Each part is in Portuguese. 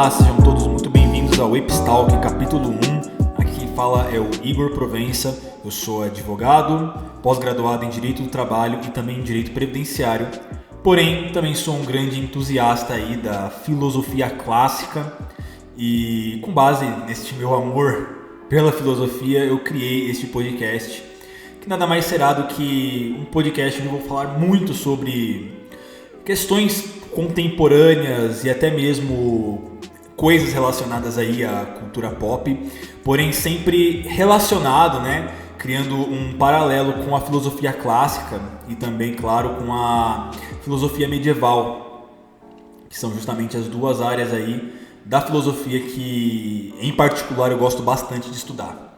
Olá, sejam todos muito bem-vindos ao Epstalk, capítulo 1. Aqui quem fala é o Igor Provença. Eu sou advogado, pós-graduado em Direito do Trabalho e também em Direito Previdenciário. Porém, também sou um grande entusiasta aí da filosofia clássica e com base neste meu amor pela filosofia, eu criei este podcast, que nada mais será do que um podcast onde eu vou falar muito sobre questões contemporâneas e até mesmo coisas relacionadas aí à cultura pop, porém sempre relacionado, né, criando um paralelo com a filosofia clássica e também, claro, com a filosofia medieval, que são justamente as duas áreas aí da filosofia que, em particular, eu gosto bastante de estudar.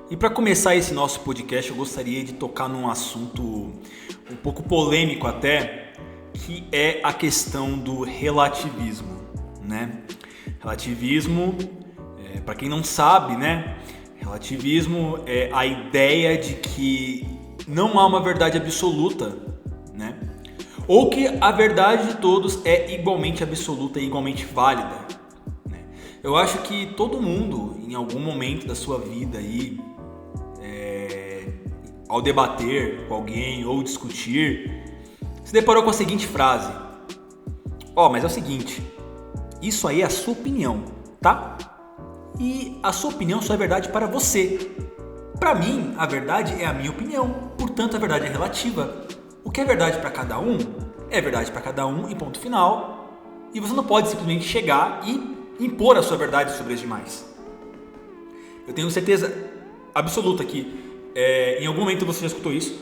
E para começar esse nosso podcast, eu gostaria de tocar num assunto um pouco polêmico até, que é a questão do relativismo, né? Relativismo, para quem não sabe, né? Relativismo é a ideia de que não há uma verdade absoluta, né? Ou que a verdade de todos é igualmente absoluta e igualmente válida, né? Eu acho que todo mundo, em algum momento da sua vida aí, ao debater com alguém ou discutir, se deparou com a seguinte frase: mas é o seguinte, isso aí é a sua opinião, tá? E a sua opinião só é verdade para você. Para mim, a verdade é a minha opinião, portanto a verdade é relativa. O que é verdade para cada um é verdade para cada um e ponto final. E você não pode simplesmente chegar e impor a sua verdade sobre as demais. Eu tenho certeza absoluta que em algum momento você já escutou isso.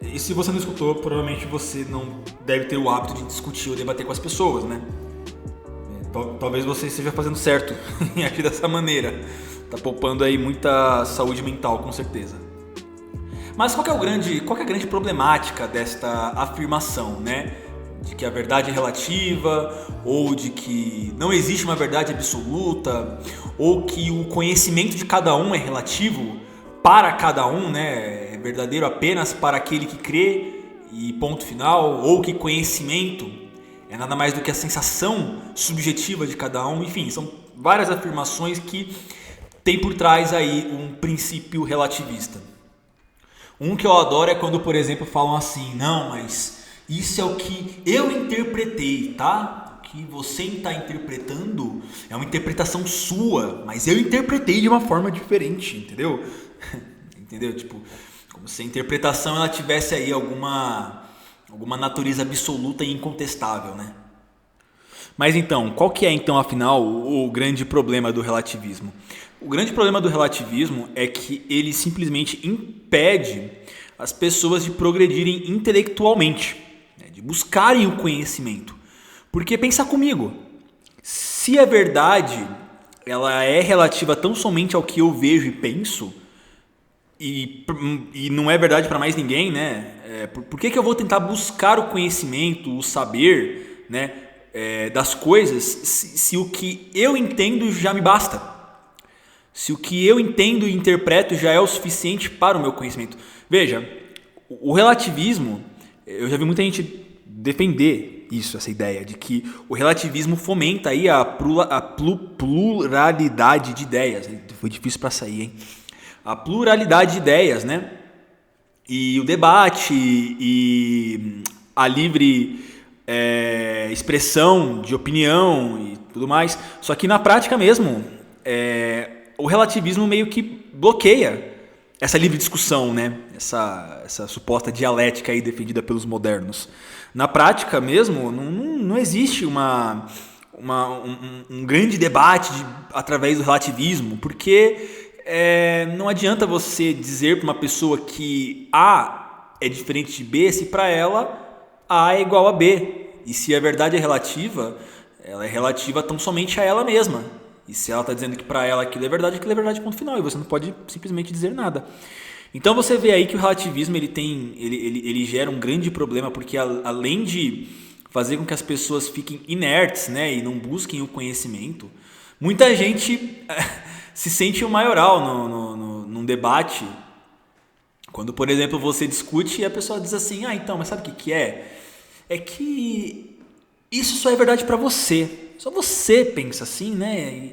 E se você não escutou, provavelmente você não deve ter o hábito de discutir ou debater com as pessoas, né? Talvez você esteja fazendo certo em agir dessa maneira. Tá poupando aí muita saúde mental, com certeza. Mas qual que é a grande problemática desta afirmação, né? De que a verdade é relativa, ou de que não existe uma verdade absoluta, ou que o conhecimento de cada um é relativo para cada um, né? É verdadeiro apenas para aquele que crê e ponto final, ou que conhecimento é nada mais do que a sensação subjetiva de cada um. Enfim, são várias afirmações que tem por trás aí um princípio relativista. Um que eu adoro é quando, por exemplo, falam assim: não, mas isso é o que eu interpretei, tá? O que você está interpretando é uma interpretação sua, mas eu interpretei de uma forma diferente, entendeu? Entendeu? Tipo, como se a interpretação ela tivesse aí alguma natureza absoluta e incontestável, né? Mas então, qual que é então, afinal, o grande problema do relativismo? O grande problema do relativismo é que ele simplesmente impede as pessoas de progredirem intelectualmente, né? De buscarem o conhecimento. Porque pensa comigo, se a verdade ela é relativa tão somente ao que eu vejo e penso, e não é verdade para mais ninguém, né? Por que eu vou tentar buscar o conhecimento, o saber, né, das coisas, se o que eu entendo já me basta? Se o que eu entendo e interpreto já é o suficiente para o meu conhecimento? Veja, o relativismo, eu já vi muita gente defender isso, essa ideia de que o relativismo fomenta aí a pluralidade de ideias. Foi difícil para sair, hein? A pluralidade de ideias, né? E o debate e a livre expressão de opinião e tudo mais. Só que na prática mesmo, o relativismo meio que bloqueia essa livre discussão, né? Essa suposta dialética aí defendida pelos modernos. Na prática mesmo, não existe um grande debate através do relativismo, porque não adianta você dizer para uma pessoa que A é diferente de B se para ela A é igual a B. E se a verdade é relativa, ela é relativa tão somente a ela mesma. E se ela está dizendo que para ela aquilo é verdade, ponto final. E você não pode simplesmente dizer nada. Então você vê aí que o relativismo ele gera um grande problema, porque além de fazer com que as pessoas fiquem inertes, né, e não busquem o conhecimento, muita gente se sente o maioral num debate, quando, por exemplo, você discute e a pessoa diz assim: então, mas sabe o que é? É que isso só é verdade para você. Só você pensa assim, né?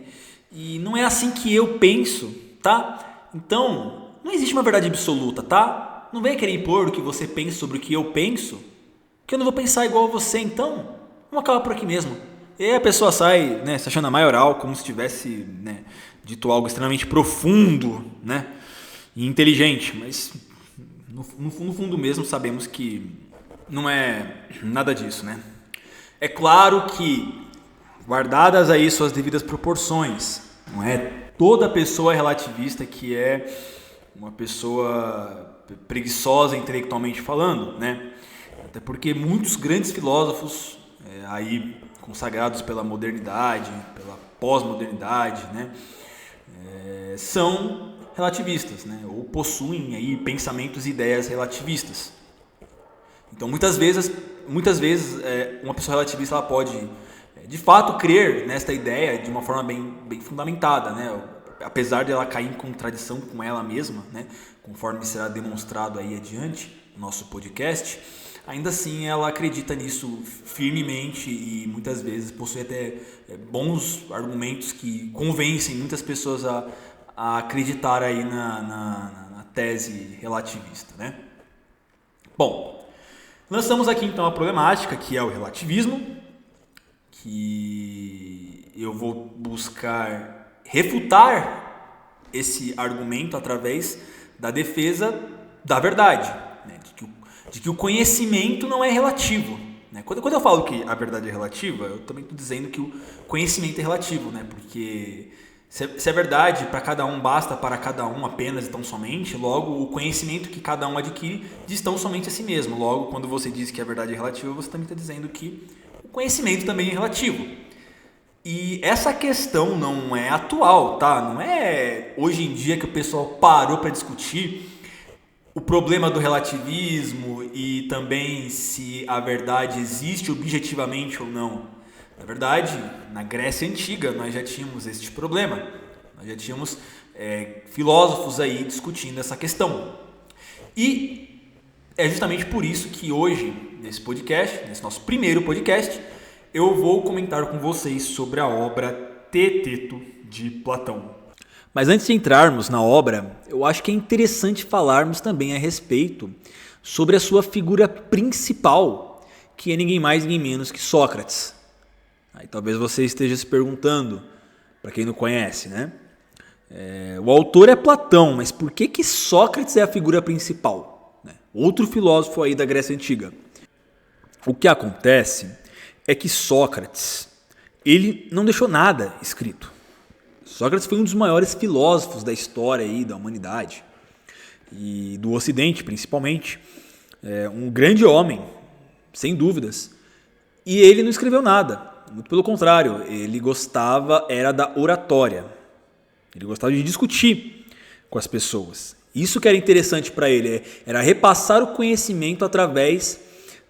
E não é assim que eu penso, tá? Então, não existe uma verdade absoluta, tá? Não venha querer impor o que você pensa sobre o que eu penso, que eu não vou pensar igual a você, então vamos acabar por aqui mesmo. E aí a pessoa sai, né, se achando a maioral, como se tivesse, né, dito algo extremamente profundo, né, e inteligente, mas no fundo mesmo sabemos que não é nada disso, né? É claro que, guardadas aí suas devidas proporções, não é toda pessoa relativista que é uma pessoa preguiçosa intelectualmente falando, né? Até porque muitos grandes filósofos aí consagrados pela modernidade, pela pós-modernidade, né? São relativistas, né? Ou possuem aí pensamentos e ideias relativistas. Então, muitas vezes uma pessoa relativista ela pode, de fato, crer nesta ideia de uma forma bem fundamentada, né? Apesar de ela cair em contradição com ela mesma, né? Conforme será demonstrado aí adiante no nosso podcast, ainda assim ela acredita nisso firmemente e muitas vezes possui até bons argumentos que convencem muitas pessoas a acreditar aí na tese relativista, né? Bom, lançamos aqui então a problemática, que é o relativismo, que eu vou buscar refutar esse argumento através da defesa da verdade, né? De que o conhecimento não é relativo, né? Quando eu falo que a verdade é relativa, eu também estou dizendo que o conhecimento é relativo, né? Porque se a verdade para cada um basta para cada um apenas e tão somente, logo o conhecimento que cada um adquire diz tão somente a si mesmo. Logo, quando você diz que a verdade é relativa, você também está dizendo que o conhecimento também é relativo. E essa questão não é atual, tá? Não é hoje em dia que o pessoal parou para discutir o problema do relativismo e também se a verdade existe objetivamente ou não. Na verdade, na Grécia Antiga nós já tínhamos este problema. Nós já tínhamos filósofos aí discutindo essa questão. E é justamente por isso que hoje, nesse podcast, nesse nosso primeiro podcast, eu vou comentar com vocês sobre a obra Teeteto de Platão. Mas antes de entrarmos na obra, eu acho que é interessante falarmos também a respeito sobre a sua figura principal, que é ninguém mais, ninguém menos que Sócrates. Aí talvez você esteja se perguntando, para quem não conhece, né? O autor é Platão, mas por que Sócrates é a figura principal? Né? Outro filósofo aí da Grécia Antiga. O que acontece é que Sócrates, ele não deixou nada escrito. Sócrates foi um dos maiores filósofos da história aí, da humanidade e do Ocidente, principalmente. Um grande homem, sem dúvidas. E ele não escreveu nada. Muito pelo contrário, ele gostava era da oratória. Ele gostava de discutir com as pessoas. Isso que era interessante para ele, era repassar o conhecimento através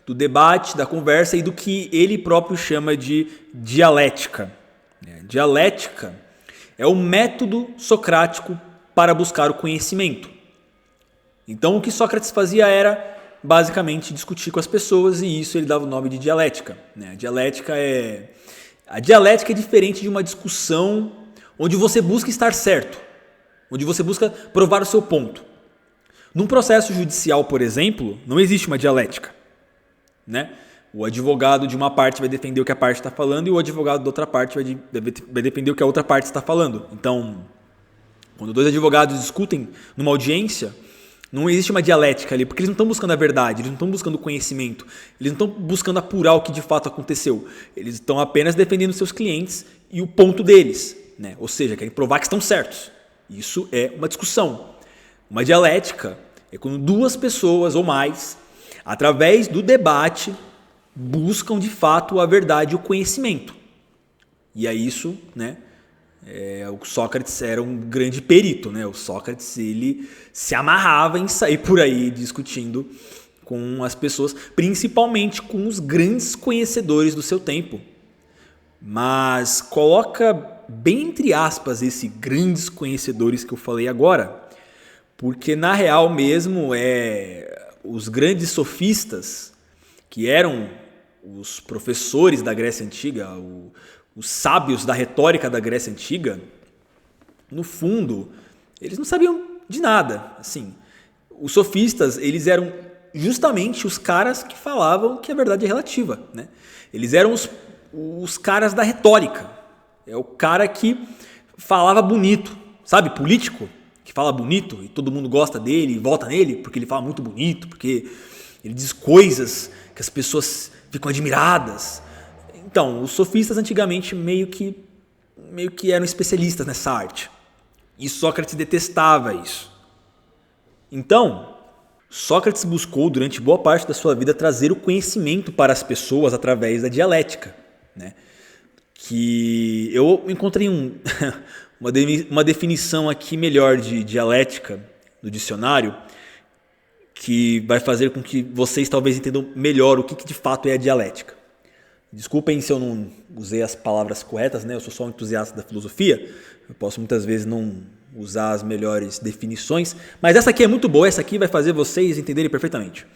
do debate, da conversa e do que ele próprio chama de dialética. Dialética é o método socrático para buscar o conhecimento. Então o que Sócrates fazia era basicamente discutir com as pessoas e isso ele dava o nome de dialética. A dialética é diferente de uma discussão onde você busca estar certo, onde você busca provar o seu ponto. Num processo judicial, por exemplo, não existe uma dialética. Né? O advogado de uma parte vai defender o que a parte está falando e o advogado da outra parte vai defender o que a outra parte está falando. Então, quando dois advogados discutem numa audiência, não existe uma dialética ali, porque eles não estão buscando a verdade, eles não estão buscando o conhecimento, eles não estão buscando apurar o que de fato aconteceu. Eles estão apenas defendendo seus clientes e o ponto deles, né? Ou seja, querem provar que estão certos. Isso é uma discussão. Uma dialética é quando duas pessoas ou mais, através do debate, buscam de fato a verdade e o conhecimento. E é isso, né? O Sócrates era um grande perito, né? O Sócrates ele se amarrava em sair por aí discutindo com as pessoas, principalmente com os grandes conhecedores do seu tempo. Mas coloca bem entre aspas esses grandes conhecedores que eu falei agora, porque na real mesmo os grandes sofistas, que eram os professores da Grécia Antiga, os sábios da retórica da Grécia Antiga, no fundo, eles não sabiam de nada. Assim, os sofistas, eles eram justamente os caras que falavam que a verdade é relativa, né? Eles eram os caras da retórica. É o cara que falava bonito, sabe? Político que fala bonito e todo mundo gosta dele e vota nele porque ele fala muito bonito, porque ele diz coisas que as pessoas ficam admiradas. Então, os sofistas antigamente meio que eram especialistas nessa arte. E Sócrates detestava isso. Então, Sócrates buscou durante boa parte da sua vida trazer o conhecimento para as pessoas através da dialética, né? Que eu encontrei uma definição aqui melhor de dialética no dicionário, que vai fazer com que vocês talvez entendam melhor o que de fato é a dialética. Desculpem se eu não usei as palavras corretas, né? Eu sou só um entusiasta da filosofia, eu posso muitas vezes não usar as melhores definições, mas essa aqui é muito boa, essa aqui vai fazer vocês entenderem perfeitamente.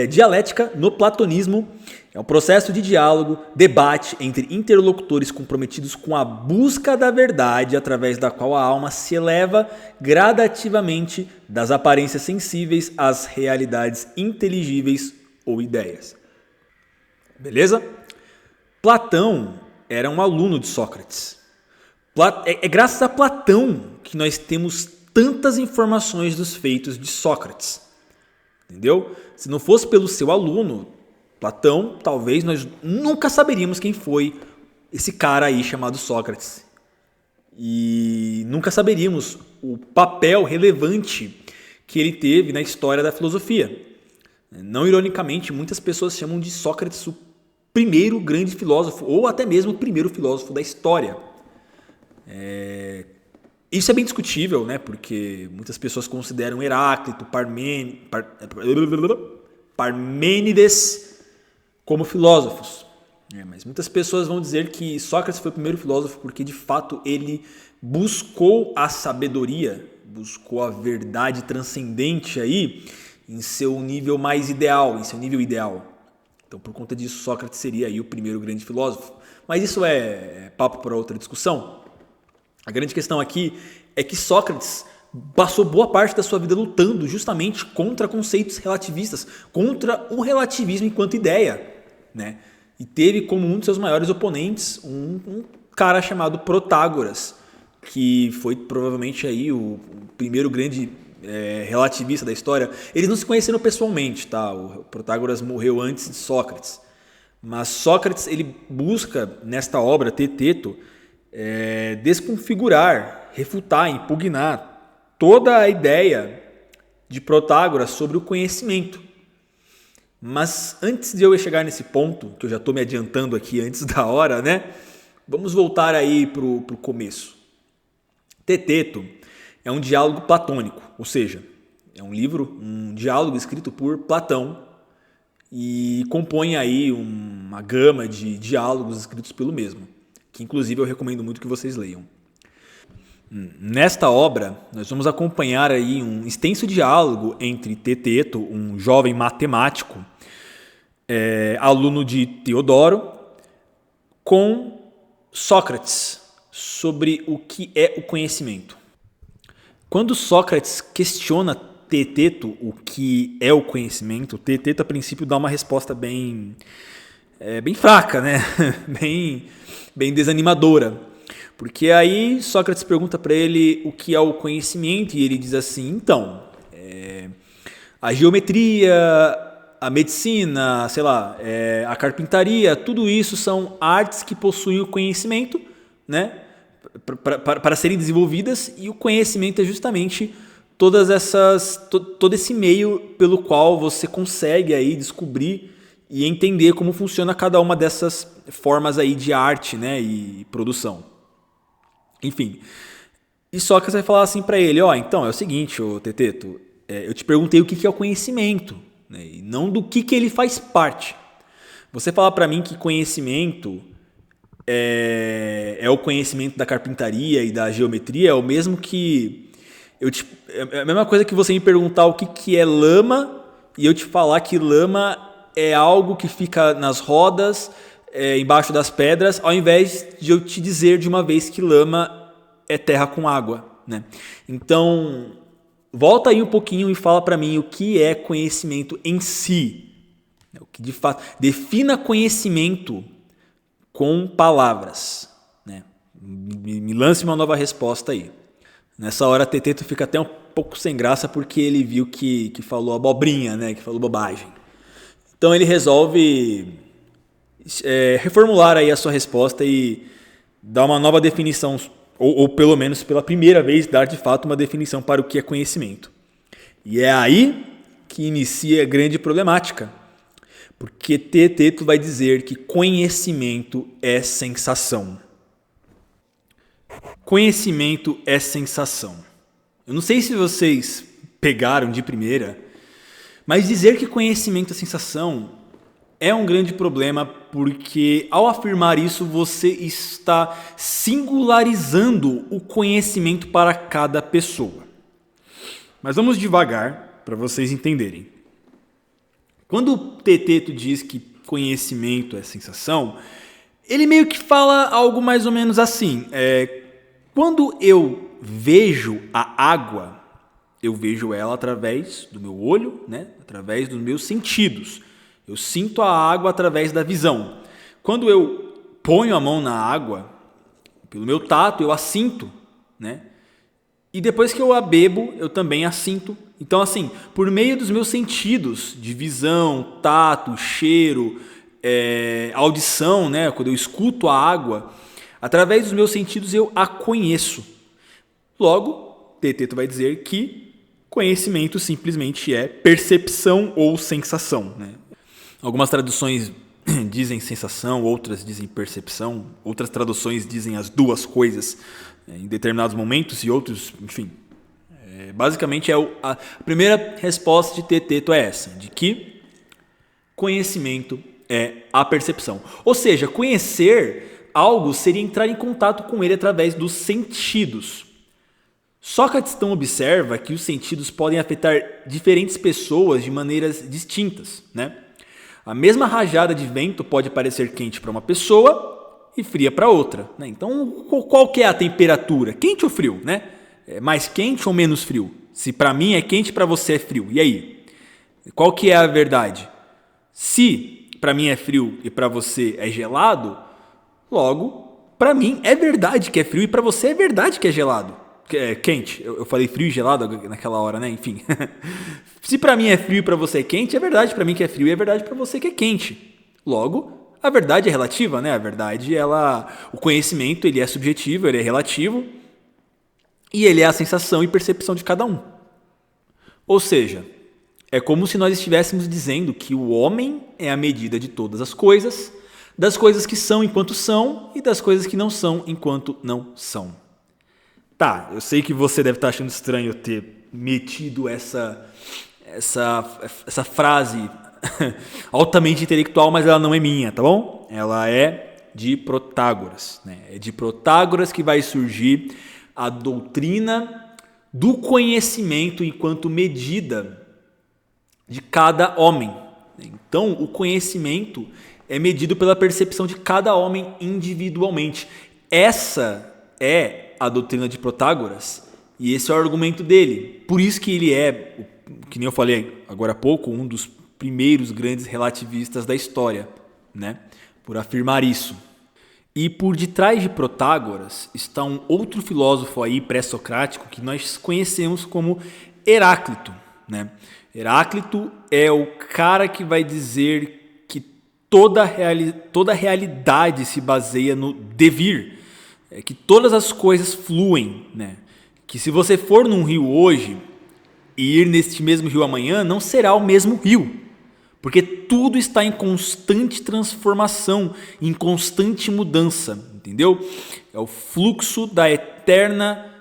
Dialética, no platonismo, é um processo de diálogo, debate entre interlocutores comprometidos com a busca da verdade, através da qual a alma se eleva gradativamente das aparências sensíveis às realidades inteligíveis ou ideias. Beleza? Platão era um aluno de Sócrates. É graças a Platão que nós temos tantas informações dos feitos de Sócrates. Entendeu? Se não fosse pelo seu aluno, Platão, talvez nós nunca saberíamos quem foi esse cara aí chamado Sócrates. E nunca saberíamos o papel relevante que ele teve na história da filosofia. Não ironicamente, muitas pessoas chamam de Sócrates o primeiro grande filósofo, ou até mesmo o primeiro filósofo da história. Isso é bem discutível, né? Porque muitas pessoas consideram Heráclito, Parmênides como filósofos. Mas muitas pessoas vão dizer que Sócrates foi o primeiro filósofo porque, de fato, ele buscou a sabedoria, buscou a verdade transcendente aí em seu nível mais ideal, em seu nível ideal. Então, por conta disso, Sócrates seria aí o primeiro grande filósofo. Mas isso é papo para outra discussão. A grande questão aqui é que Sócrates passou boa parte da sua vida lutando justamente contra conceitos relativistas, contra o relativismo enquanto ideia, né? E teve como um dos seus maiores oponentes um cara chamado Protágoras, que foi provavelmente aí o primeiro grande relativista da história. Eles não se conheceram pessoalmente, tá? O Protágoras morreu antes de Sócrates, mas Sócrates ele busca nesta obra Teteto desconfigurar, refutar, impugnar toda a ideia de Protágoras sobre o conhecimento. Mas antes de eu chegar nesse ponto, que eu já estou me adiantando aqui antes da hora, né? Vamos voltar aí para o começo. Teteto é um diálogo platônico, ou seja, é um livro, um diálogo escrito por Platão e compõe aí uma gama de diálogos escritos pelo mesmo, que inclusive eu recomendo muito que vocês leiam. Nesta obra, nós vamos acompanhar aí um extenso diálogo entre Teteto, um jovem matemático, aluno de Teodoro, com Sócrates, sobre o que é o conhecimento. Quando Sócrates questiona Teteto o que é o conhecimento, Teteto a princípio dá uma resposta bem fraca, né? bem desanimadora. Porque aí Sócrates pergunta para ele o que é o conhecimento e ele diz assim, então, a geometria, a medicina, sei lá, a carpintaria, tudo isso são artes que possuem o conhecimento, né, para serem desenvolvidas, e o conhecimento é justamente todo esse meio pelo qual você consegue aí descobrir e entender como funciona cada uma dessas formas aí de arte, né, e produção. Enfim, e Sócrates vai falar assim para ele, então é o seguinte, Teteto, eu te perguntei o que é o conhecimento, né, e não do que ele faz parte. Você falar para mim que conhecimento é o conhecimento da carpintaria e da geometria, é o mesmo que é a mesma coisa que você me perguntar o que é lama e eu te falar que lama é algo que fica nas rodas embaixo das pedras, ao invés de eu te dizer de uma vez que lama é terra com água, né? Então, volta aí um pouquinho e fala para mim o que é conhecimento em si. O que de fato defina conhecimento com palavras, né? Me lance uma nova resposta aí. Nessa hora, Teteto fica até um pouco sem graça porque ele viu que falou abobrinha, né? Que falou bobagem. Então ele resolve reformular aí a sua resposta e dar uma nova definição, ou pelo menos pela primeira vez dar de fato uma definição para o que é conhecimento. E é aí que inicia a grande problemática, porque Teteto vai dizer que conhecimento é sensação. Conhecimento é sensação. Eu não sei se vocês pegaram de primeira, mas dizer que conhecimento é sensação é um grande problema, porque ao afirmar isso você está singularizando o conhecimento para cada pessoa. Mas vamos devagar para vocês entenderem. Quando o Teteto diz que conhecimento é sensação, ele meio que fala algo mais ou menos assim. Quando eu vejo a água, eu vejo ela através do meu olho, né? Através dos meus sentidos. Eu sinto a água através da visão. Quando eu ponho a mão na água, pelo meu tato, eu a sinto, né? E depois que eu a bebo, eu também a sinto. Então, assim, por meio dos meus sentidos, de visão, tato, cheiro, audição, né? Quando eu escuto a água, através dos meus sentidos eu a conheço. Logo, Teteto vai dizer que conhecimento simplesmente é percepção ou sensação, né? Algumas traduções dizem sensação, outras dizem percepção, outras traduções dizem as duas coisas em determinados momentos e outros, enfim. Basicamente, a primeira resposta de Teteto é essa, de que conhecimento é a percepção. Ou seja, conhecer algo seria entrar em contato com ele através dos sentidos. Sócrates então observa que os sentidos podem afetar diferentes pessoas de maneiras distintas, né? A mesma rajada de vento pode parecer quente para uma pessoa e fria para outra, né? Então, qual que é a temperatura? Quente ou frio, né? É mais quente ou menos frio? Se para mim é quente, para você é frio. E aí? Qual que é a verdade? Se para mim é frio e para você é gelado, logo, para mim é verdade que é frio e para você é verdade que é gelado. Quente. Eu falei frio e gelado naquela hora, né? Enfim. Se para mim é frio e para você é quente, é verdade para mim que é frio e é verdade para você que é quente. Logo, a verdade é relativa, né? A verdade, o conhecimento, ele é subjetivo, ele é relativo e ele é a sensação e percepção de cada um. Ou seja, é como se nós estivéssemos dizendo que o homem é a medida de todas as coisas, das coisas que são enquanto são e das coisas que não são enquanto não são. Tá, eu sei que você deve estar achando estranho eu ter metido essa frase altamente intelectual, mas ela não é minha, tá bom? Ela é de Protágoras, né? É de Protágoras que vai surgir a doutrina do conhecimento enquanto medida de cada homem. Então, o conhecimento é medido pela percepção de cada homem individualmente. Essa é a doutrina de Protágoras e esse é o argumento dele. Por isso que ele é, que nem eu falei agora há pouco, um dos primeiros grandes relativistas da história, né? Por afirmar isso. E por detrás de Protágoras está um outro filósofo aí pré-socrático que nós conhecemos como Heráclito, né? Heráclito é o cara que vai dizer que toda realidade se baseia no devir, que todas as coisas fluem, né? Que se você for num rio hoje e ir neste mesmo rio amanhã, não será o mesmo rio, porque tudo está em constante transformação, em constante mudança, entendeu? É o fluxo da eterna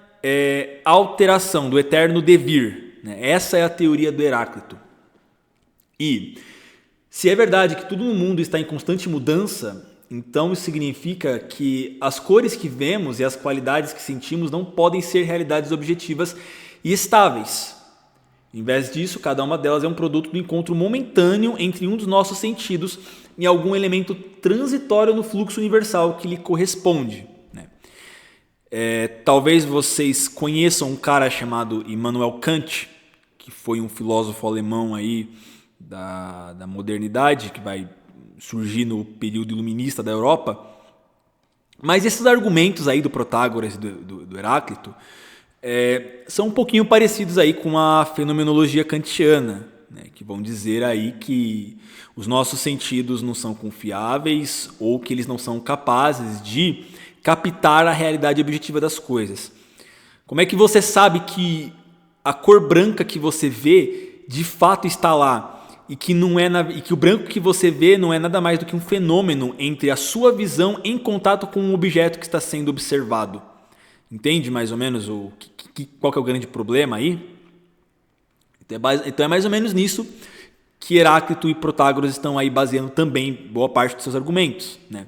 alteração, do eterno devir, né? Essa é a teoria do Heráclito. E se é verdade que tudo no mundo está em constante mudança, então isso significa que as cores que vemos e as qualidades que sentimos não podem ser realidades objetivas e estáveis. Em vez disso, cada uma delas é um produto do encontro momentâneo entre um dos nossos sentidos em algum elemento transitório no fluxo universal que lhe corresponde. Talvez vocês conheçam um cara chamado Immanuel Kant, que foi um filósofo alemão aí da modernidade, que vai surgir no período iluminista da Europa. Mas esses argumentos aí do Protágoras e do Heráclito são um pouquinho parecidos aí com a fenomenologia kantiana, né, que vão dizer aí que os nossos sentidos não são confiáveis ou que eles não são capazes de captar a realidade objetiva das coisas. Como é que você sabe que a cor branca que você vê de fato está lá e que o branco que você vê não é nada mais do que um fenômeno entre a sua visão em contato com um objeto que está sendo observado? Entende mais ou menos qual que é o grande problema aí? Então é mais ou menos nisso que Heráclito e Protágoras estão aí baseando também boa parte dos seus argumentos, né?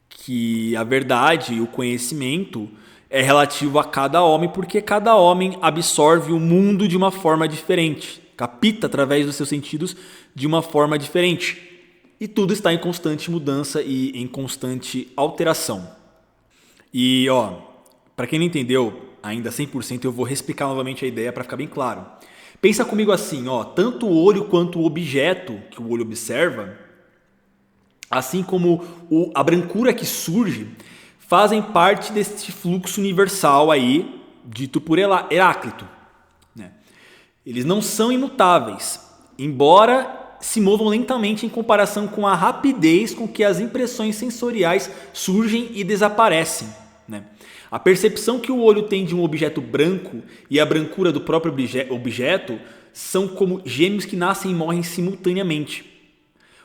Que a verdade e o conhecimento é relativo a cada homem, porque cada homem absorve o mundo de uma forma diferente, capta através dos seus sentidos de uma forma diferente. E tudo está em constante mudança e em constante alteração. E, para quem não entendeu ainda 100%, eu vou reexplicar novamente a ideia para ficar bem claro. Pensa comigo assim, tanto o olho quanto o objeto que o olho observa, assim como a brancura que surge, fazem parte deste fluxo universal aí, dito por Heráclito, né? Eles não são imutáveis, embora se movam lentamente em comparação com a rapidez com que as impressões sensoriais surgem e desaparecem, né? A percepção que o olho tem de um objeto branco e a brancura do próprio objeto são como gêmeos que nascem e morrem simultaneamente.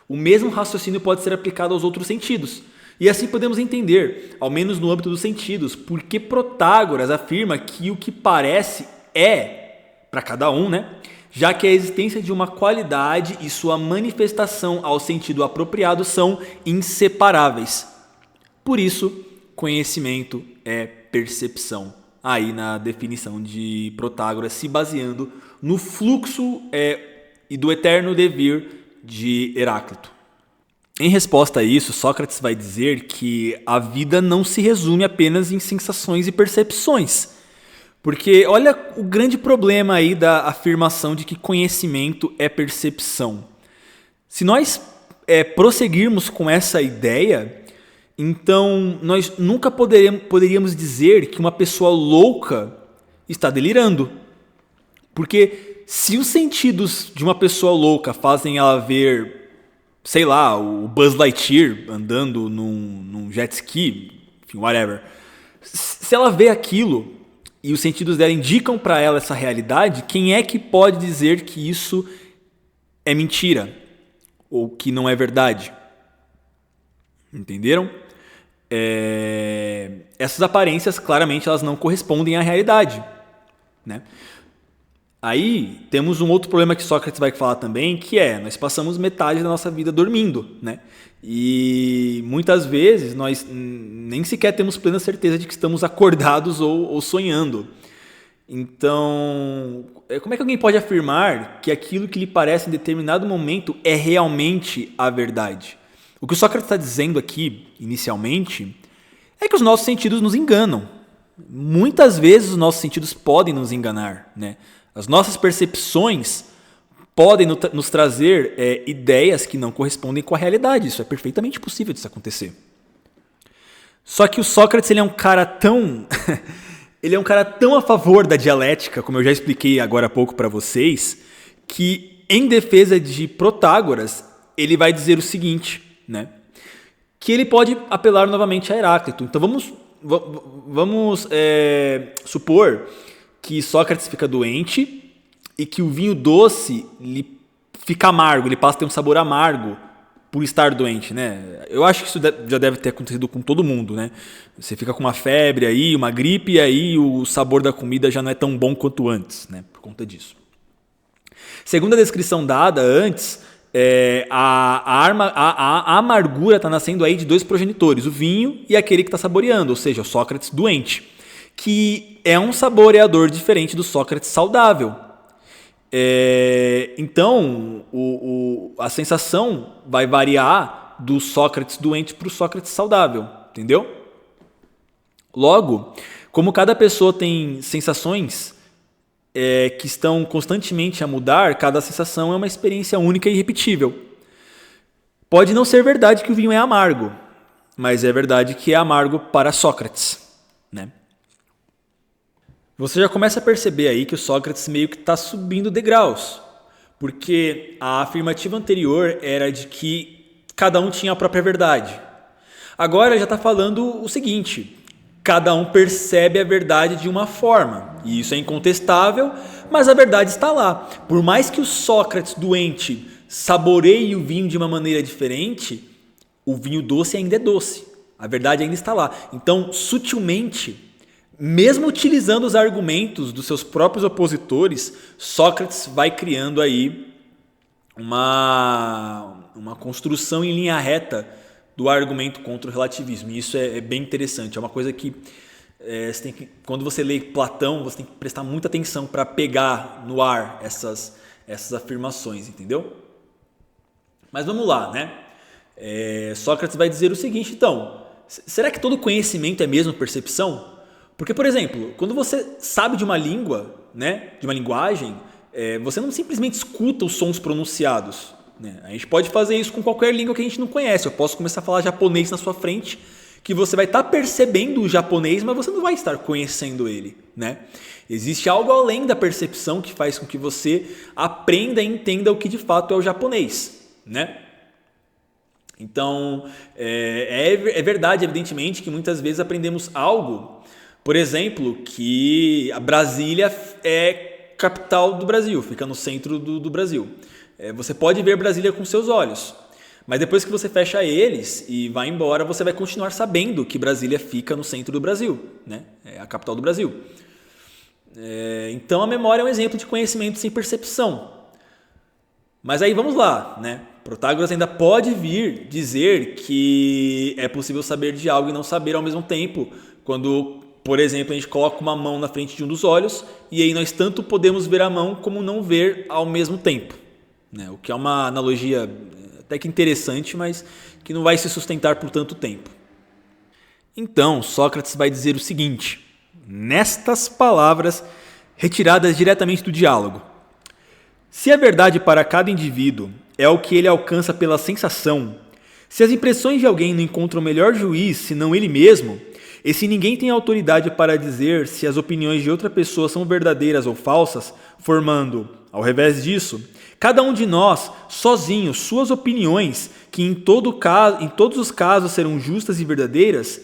O mesmo raciocínio pode ser aplicado aos outros sentidos. E assim podemos entender, ao menos no âmbito dos sentidos, por que Protágoras afirma que o que parece é, para cada um, né? Já que a existência de uma qualidade e sua manifestação ao sentido apropriado são inseparáveis. Por isso, conhecimento é percepção. Aí na definição de Protágoras, se baseando no fluxo e do eterno devir de Heráclito. Em resposta a isso, Sócrates vai dizer que a vida não se resume apenas em sensações e percepções. Porque olha o grande problema aí da afirmação de que conhecimento é percepção. Se nós prosseguirmos com essa ideia, então nós nunca poderíamos dizer que uma pessoa louca está delirando. Porque se os sentidos de uma pessoa louca fazem ela ver, sei lá, o Buzz Lightyear andando num jet ski, enfim, whatever. Se ela vê aquilo e os sentidos dela indicam para ela essa realidade, quem é que pode dizer que isso é mentira ou que não é verdade? Entenderam? Essas aparências, claramente, elas não correspondem à realidade, né? Aí temos um outro problema que Sócrates vai falar também, que nós passamos metade da nossa vida dormindo, né? E muitas vezes nós nem sequer temos plena certeza de que estamos acordados ou sonhando. Então, como é que alguém pode afirmar que aquilo que lhe parece em determinado momento é realmente a verdade? O que o Sócrates está dizendo aqui, inicialmente, é que os nossos sentidos nos enganam. Muitas vezes os nossos sentidos podem nos enganar, né? As nossas percepções podem nos trazer ideias que não correspondem com a realidade. Isso é perfeitamente possível disso acontecer. Só que o Sócrates ele é um cara tão a favor da dialética, como eu já expliquei agora há pouco para vocês, que em defesa de Protágoras ele vai dizer o seguinte, né? Que ele pode apelar novamente a Heráclito. Então vamos supor que Sócrates fica doente e que o vinho doce lhe fica amargo, ele passa a ter um sabor amargo por estar doente, né? Eu acho que isso já deve ter acontecido com todo mundo, né? Você fica com uma febre aí, uma gripe, e aí o sabor da comida já não é tão bom quanto antes, né? Por conta disso. Segundo a descrição dada antes, a amargura está nascendo aí de dois progenitores, o vinho e aquele que está saboreando, ou seja, o Sócrates doente, que é um saboreador diferente do Sócrates saudável. Então, a sensação vai variar do Sócrates doente para o Sócrates saudável, entendeu? Logo, como cada pessoa tem sensações que estão constantemente a mudar, cada sensação é uma experiência única e irrepetível. Pode não ser verdade que o vinho é amargo, mas é verdade que é amargo para Sócrates, né? Você já começa a perceber aí que o Sócrates meio que está subindo degraus, porque a afirmativa anterior era de que cada um tinha a própria verdade. Agora já está falando o seguinte: cada um percebe a verdade de uma forma, e isso é incontestável, mas a verdade está lá. Por mais que o Sócrates doente saboreie o vinho de uma maneira diferente, o vinho doce ainda é doce, a verdade ainda está lá. Então, sutilmente, mesmo utilizando os argumentos dos seus próprios opositores, Sócrates vai criando aí uma construção em linha reta do argumento contra o relativismo. E isso é bem interessante. É uma coisa que, quando você lê Platão, você tem que prestar muita atenção para pegar no ar essas afirmações, entendeu? Mas vamos lá, né? Sócrates vai dizer o seguinte, então: será que todo conhecimento é mesmo percepção? Porque, por exemplo, quando você sabe de uma língua, né, de uma linguagem, você não simplesmente escuta os sons pronunciados, né? A gente pode fazer isso com qualquer língua que a gente não conhece. Eu posso começar a falar japonês na sua frente, que você vai estar percebendo o japonês, mas você não vai estar conhecendo ele, né? Existe algo além da percepção que faz com que você aprenda e entenda o que de fato é o japonês, né? Então, é verdade, evidentemente, que muitas vezes aprendemos algo. Por exemplo, que a Brasília é capital do Brasil, fica no centro do Brasil. Você pode ver Brasília com seus olhos, mas depois que você fecha eles e vai embora, você vai continuar sabendo que Brasília fica no centro do Brasil, né? É a capital do Brasil. Então a memória é um exemplo de conhecimento sem percepção. Mas aí vamos lá, né? Protágoras ainda pode vir dizer que é possível saber de algo e não saber ao mesmo tempo, quando, por exemplo, a gente coloca uma mão na frente de um dos olhos e aí nós tanto podemos ver a mão como não ver ao mesmo tempo, né? O que é uma analogia até que interessante, mas que não vai se sustentar por tanto tempo. Então, Sócrates vai dizer o seguinte, nestas palavras retiradas diretamente do diálogo: se a verdade para cada indivíduo é o que ele alcança pela sensação, se as impressões de alguém não encontram melhor juiz senão ele mesmo, e se ninguém tem autoridade para dizer se as opiniões de outra pessoa são verdadeiras ou falsas, formando, ao revés disso, cada um de nós, sozinho, suas opiniões, que em todos os casos serão justas e verdadeiras,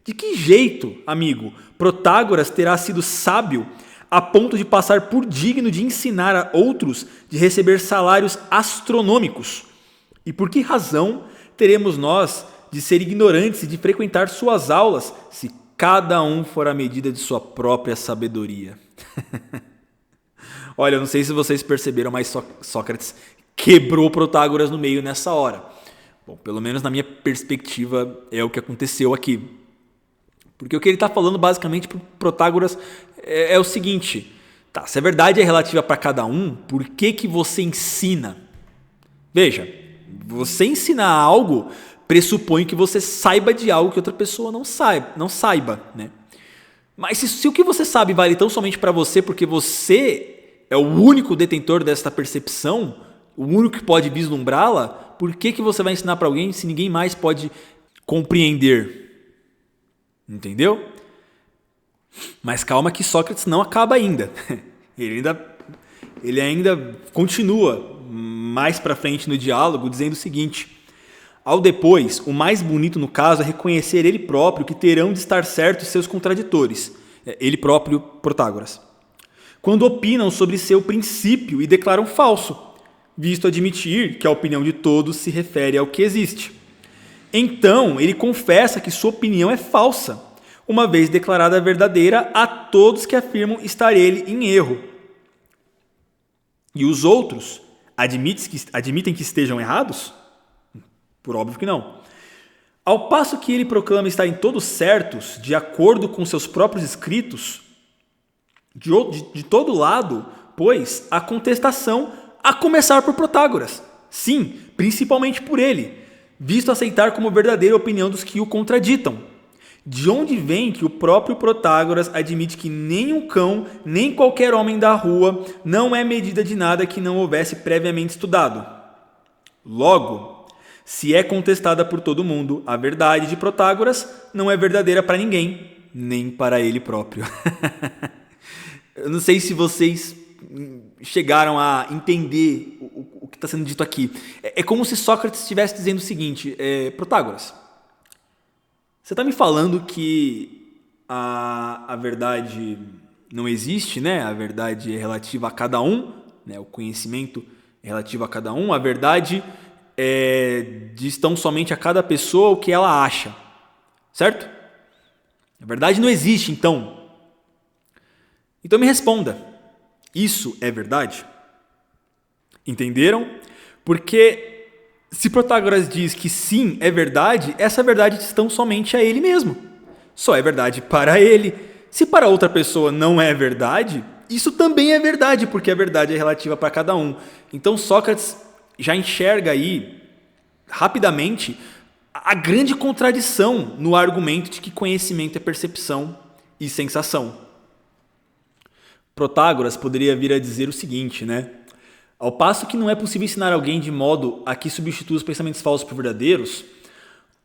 de que jeito, amigo, Protágoras terá sido sábio a ponto de passar por digno de ensinar a outros de receber salários astronômicos? E por que razão teremos nós de ser ignorantes e de frequentar suas aulas, se cada um for à medida de sua própria sabedoria? Olha, eu não sei se vocês perceberam, mas Sócrates quebrou Protágoras no meio nessa hora. Bom, pelo menos na minha perspectiva é o que aconteceu aqui. Porque o que ele está falando basicamente para Protágoras é o seguinte: tá, se a verdade é relativa para cada um, por que você ensina? Veja, você ensinar algo pressupõe que você saiba de algo que outra pessoa não saiba, né? Mas se o que você sabe vale tão somente para você porque você é o único detentor desta percepção, o único que pode vislumbrá-la, por que você vai ensinar para alguém se ninguém mais pode compreender? Entendeu? Mas calma que Sócrates não acaba ainda. Ele ainda continua mais para frente no diálogo dizendo o seguinte: ao depois, o mais bonito no caso é reconhecer ele próprio que terão de estar certos seus contraditores, ele próprio, Protágoras, quando opinam sobre seu princípio e declaram falso, visto admitir que a opinião de todos se refere ao que existe. Então, ele confessa que sua opinião é falsa, uma vez declarada verdadeira a todos que afirmam estar ele em erro. E os outros admitem que estejam errados? Por óbvio que não. Ao passo que ele proclama estar em todos certos, de acordo com seus próprios escritos, de todo lado, pois, a contestação, a começar por Protágoras. Sim, principalmente por ele, visto aceitar como verdadeira a opinião dos que o contraditam. De onde vem que o próprio Protágoras admite que nem um cão, nem qualquer homem da rua não é medida de nada que não houvesse previamente estudado? Logo, se é contestada por todo mundo, a verdade de Protágoras não é verdadeira para ninguém, nem para ele próprio. Eu não sei se vocês chegaram a entender o que está sendo dito aqui. É como se Sócrates estivesse dizendo o seguinte: Protágoras, você está me falando que a verdade não existe, né? A verdade é relativa a cada um, né? O conhecimento é relativo a cada um. A verdade diz tão somente a cada pessoa o que ela acha, certo? A verdade não existe, então. Então me responda, isso é verdade? Entenderam? Porque se Protágoras diz que sim, é verdade, essa verdade diz tão somente a ele mesmo. Só é verdade para ele. Se para outra pessoa não é verdade, isso também é verdade, porque a verdade é relativa para cada um. Então Sócrates já enxerga aí, rapidamente, a grande contradição no argumento de que conhecimento é percepção e sensação. Protágoras poderia vir a dizer o seguinte, né? Ao passo que não é possível ensinar alguém de modo a que substitua os pensamentos falsos por verdadeiros,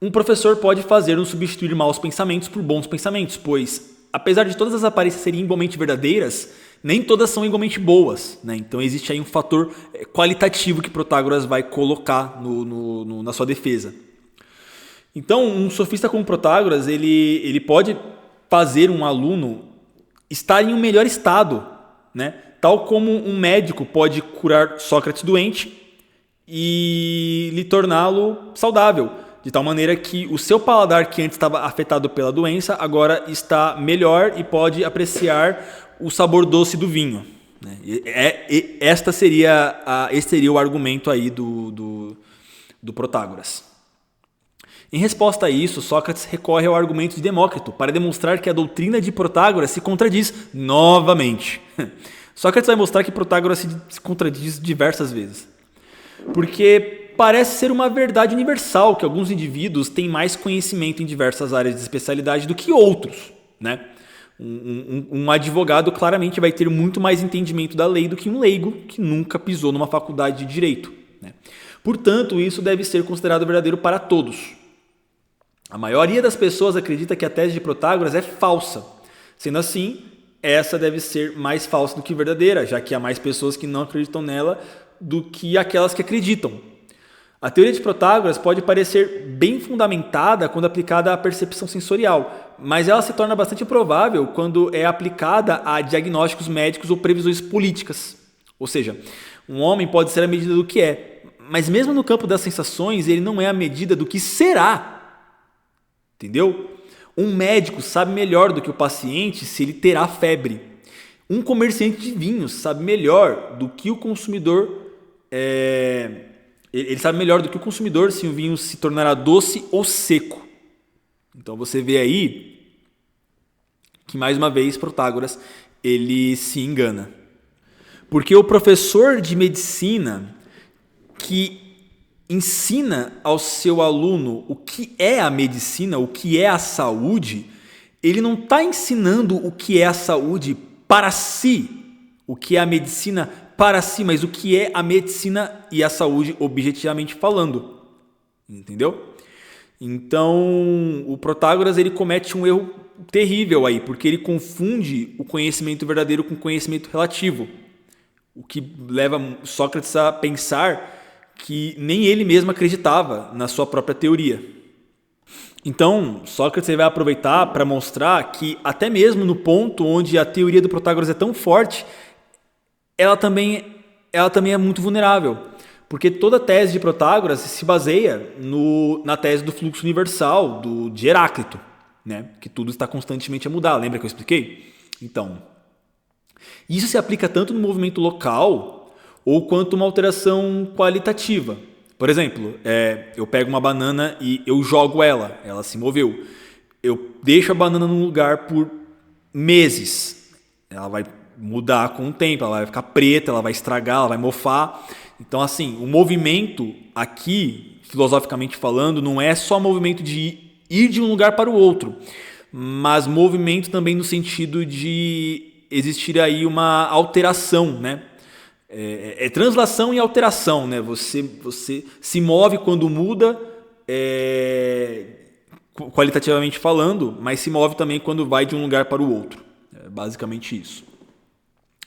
um professor pode fazer-nos substituir maus pensamentos por bons pensamentos, pois, apesar de todas as aparências serem igualmente verdadeiras, nem todas são igualmente boas, né? Então existe aí um fator qualitativo que Protágoras vai colocar na sua defesa. Então, um sofista como Protágoras, ele pode fazer um aluno estar em um melhor estado, né? Tal como um médico pode curar Sócrates doente e lhe torná-lo saudável, de tal maneira que o seu paladar, que antes estava afetado pela doença, agora está melhor e pode apreciar o sabor doce do vinho, né? Esse seria o argumento aí do Protágoras. Em resposta a isso, Sócrates recorre ao argumento de Demócrito para demonstrar que a doutrina de Protágoras se contradiz novamente. Sócrates vai mostrar que Protágoras se contradiz diversas vezes. Porque parece ser uma verdade universal que alguns indivíduos têm mais conhecimento em diversas áreas de especialidade do que outros, né? Um advogado claramente vai ter muito mais entendimento da lei do que um leigo que nunca pisou numa faculdade de direito, né? Portanto, isso deve ser considerado verdadeiro para todos. A maioria das pessoas acredita que a tese de Protágoras é falsa. Sendo assim, essa deve ser mais falsa do que verdadeira, já que há mais pessoas que não acreditam nela do que aquelas que acreditam. A teoria de Protágoras pode parecer bem fundamentada quando aplicada à percepção sensorial, mas ela se torna bastante improvável quando é aplicada a diagnósticos médicos ou previsões políticas. Ou seja, um homem pode ser a medida do que é, mas mesmo no campo das sensações, ele não é a medida do que será. Entendeu? Um médico sabe melhor do que o paciente se ele terá febre. Um comerciante de vinhos sabe melhor do que o consumidor. Ele sabe melhor do que o consumidor se o vinho se tornará doce ou seco. Então você vê aí que, mais uma vez, Protágoras ele se engana. Porque o professor de medicina que ensina ao seu aluno o que é a medicina, o que é a saúde, ele não está ensinando o que é a saúde para si, o que é a medicina para si, mas o que é a medicina e a saúde objetivamente falando. Entendeu? Então, o Protágoras ele comete um erro terrível aí, porque ele confunde o conhecimento verdadeiro com o conhecimento relativo, o que leva Sócrates a pensar que nem ele mesmo acreditava na sua própria teoria. Então, Sócrates vai aproveitar para mostrar que até mesmo no ponto onde a teoria do Protágoras é tão forte, ela também é muito vulnerável, porque toda a tese de Protágoras se baseia na tese do fluxo universal de Heráclito, né? Que tudo está constantemente a mudar. Lembra que eu expliquei? Então, isso se aplica tanto no movimento local ou quanto uma alteração qualitativa. Por exemplo, eu pego uma banana e eu jogo ela se moveu. Eu deixo a banana num lugar por meses, ela vai mudar com o tempo, ela vai ficar preta, ela vai estragar, ela vai mofar. Então, assim, o movimento aqui, filosoficamente falando, não é só movimento de ir de um lugar para o outro, mas movimento também no sentido de existir aí uma alteração, né? É translação e alteração, né? Você se move quando muda, qualitativamente falando, mas se move também quando vai de um lugar para o outro. É basicamente isso.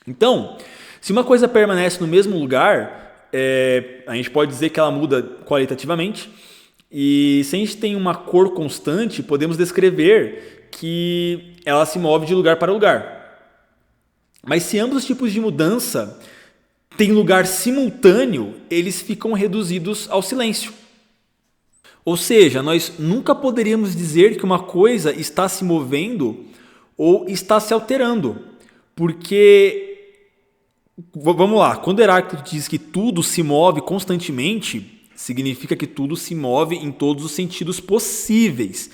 Então, se uma coisa permanece no mesmo lugar, a gente pode dizer que ela muda qualitativamente. E se a gente tem uma cor constante, podemos descrever que ela se move de lugar para lugar. Mas se ambos os tipos de mudança têm lugar simultâneo, eles ficam reduzidos ao silêncio. Ou seja, nós nunca poderíamos dizer que uma coisa está se movendo ou está se alterando. Porque, vamos lá, quando Heráclito diz que tudo se move constantemente, significa que tudo se move em todos os sentidos possíveis.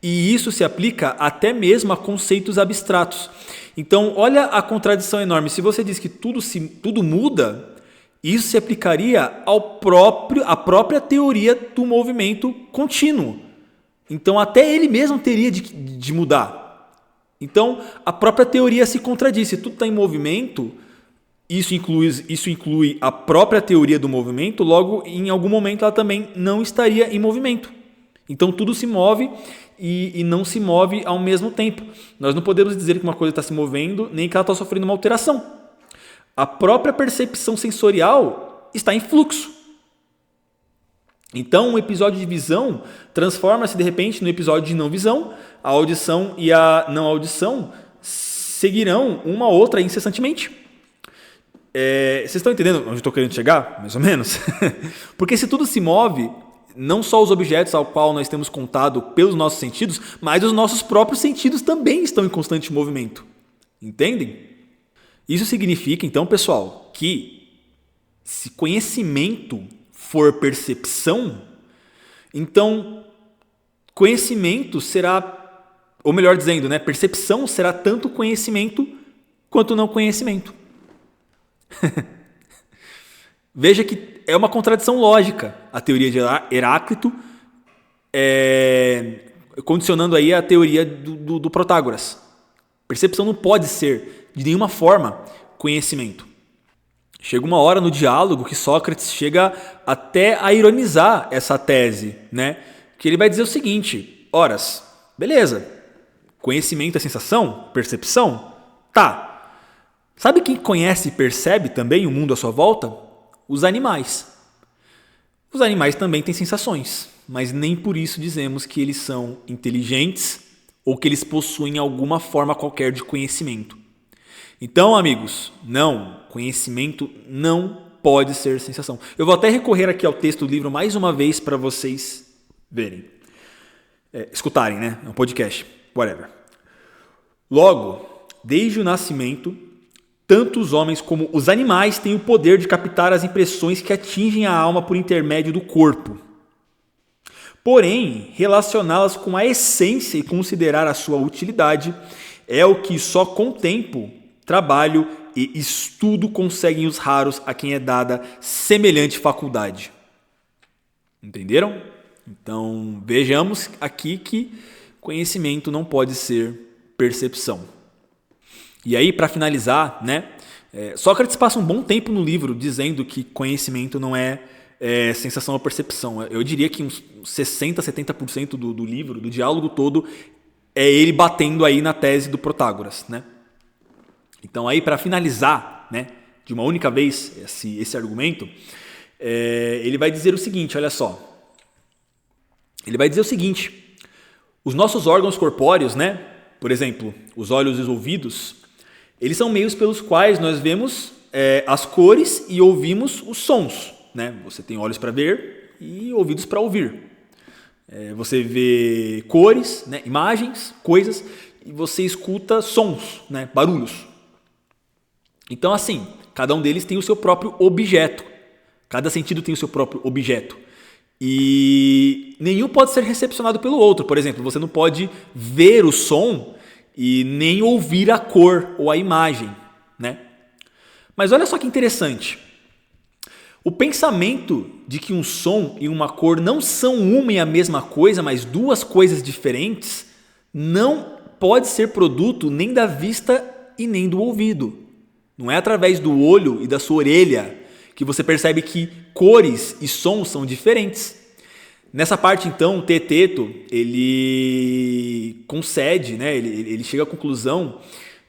E isso se aplica até mesmo a conceitos abstratos. Então, olha a contradição enorme. Se você diz que tudo muda, isso se aplicaria à própria teoria do movimento contínuo. Então, até ele mesmo teria de mudar. Então, a própria teoria se contradiz. Se tudo está em movimento, isso inclui a própria teoria do movimento, logo, em algum momento, ela também não estaria em movimento. Então, tudo se move e não se move ao mesmo tempo. Nós não podemos dizer que uma coisa está se movendo, nem que ela está sofrendo uma alteração. A própria percepção sensorial está em fluxo. Então, um episódio de visão transforma-se, de repente, no episódio de não visão. A audição e a não audição seguirão uma outra incessantemente. Vocês estão entendendo onde eu estou querendo chegar? Mais ou menos? Porque se tudo se move, não só os objetos ao qual nós temos contato pelos nossos sentidos, mas os nossos próprios sentidos também estão em constante movimento. Entendem? Isso significa, então, pessoal, que se conhecimento for percepção, então conhecimento será, ou melhor dizendo, né, percepção será tanto conhecimento quanto não conhecimento. Veja que é uma contradição lógica a teoria de Heráclito, condicionando aí a teoria do Protágoras. Percepção não pode ser, de nenhuma forma, conhecimento. Chega uma hora no diálogo que Sócrates chega até a ironizar essa tese, né? Que ele vai dizer o seguinte: horas, beleza, conhecimento é sensação, percepção? Tá. Sabe quem conhece e percebe também o mundo à sua volta? Os animais. Os animais também têm sensações, mas nem por isso dizemos que eles são inteligentes ou que eles possuem alguma forma qualquer de conhecimento. Então, amigos, não, conhecimento não pode ser sensação. Eu vou até recorrer aqui ao texto do livro mais uma vez para vocês verem. Escutarem, né? É um podcast, whatever. Logo, desde o nascimento, tanto os homens como os animais têm o poder de captar as impressões que atingem a alma por intermédio do corpo. Porém, relacioná-las com a essência e considerar a sua utilidade é o que só com tempo, trabalho e estudo conseguem os raros a quem é dada semelhante faculdade. Entenderam? Então, vejamos aqui que conhecimento não pode ser percepção. E aí, para finalizar, né, Sócrates passa um bom tempo no livro dizendo que conhecimento não é sensação ou percepção. Eu diria que uns 60%, 70% do livro, do diálogo todo, é ele batendo aí na tese do Protágoras, né? Então, aí, para finalizar, né, de uma única vez esse argumento, ele vai dizer o seguinte, olha só. Ele vai dizer o seguinte: os nossos órgãos corpóreos, né, por exemplo, os olhos e os ouvidos, eles são meios pelos quais nós vemos as cores e ouvimos os sons, né? Você tem olhos para ver e ouvidos para ouvir. Você vê cores, né, imagens, coisas, e você escuta sons, né, barulhos. Então, assim, cada um deles tem o seu próprio objeto. Cada sentido tem o seu próprio objeto. E nenhum pode ser recepcionado pelo outro. Por exemplo, você não pode ver o som e nem ouvir a cor ou a imagem, né? Mas olha só que interessante. O pensamento de que um som e uma cor não são uma e a mesma coisa, mas duas coisas diferentes, não pode ser produto nem da vista e nem do ouvido. Não é através do olho e da sua orelha que você percebe que cores e sons são diferentes. Nessa parte, então, o Teeteto, ele concede, né? Ele chega à conclusão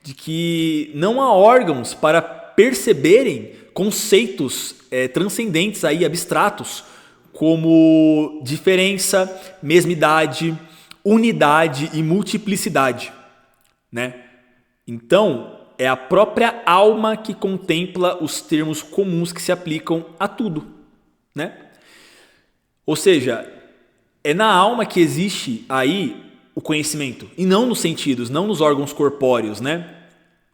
de que não há órgãos para perceberem conceitos transcendentes, aí, abstratos, como diferença, mesmidade, unidade e multiplicidade, né? Então, é a própria alma que contempla os termos comuns que se aplicam a tudo, né? Ou seja, é na alma que existe aí o conhecimento, e não nos sentidos, não nos órgãos corpóreos, né?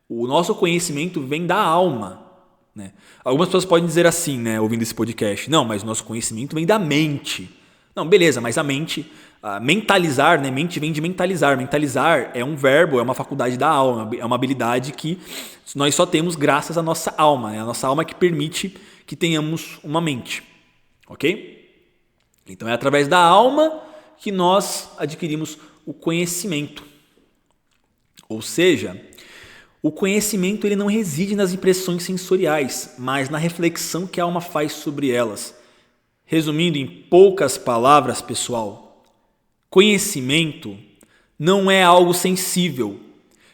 O nosso conhecimento vem da alma, né? Algumas pessoas podem dizer assim, né, ouvindo esse podcast, não, mas o nosso conhecimento vem da mente. Não, beleza, mas a mente, mentalizar, né? Mente vem de mentalizar. Mentalizar é um verbo, é uma faculdade da alma, é uma habilidade que nós só temos graças à nossa alma, né? A nossa alma que permite que tenhamos uma mente, ok? Então é através da alma que nós adquirimos o conhecimento. Ou seja, o conhecimento ele não reside nas impressões sensoriais, mas na reflexão que a alma faz sobre elas. Resumindo em poucas palavras, pessoal, conhecimento não é algo sensível,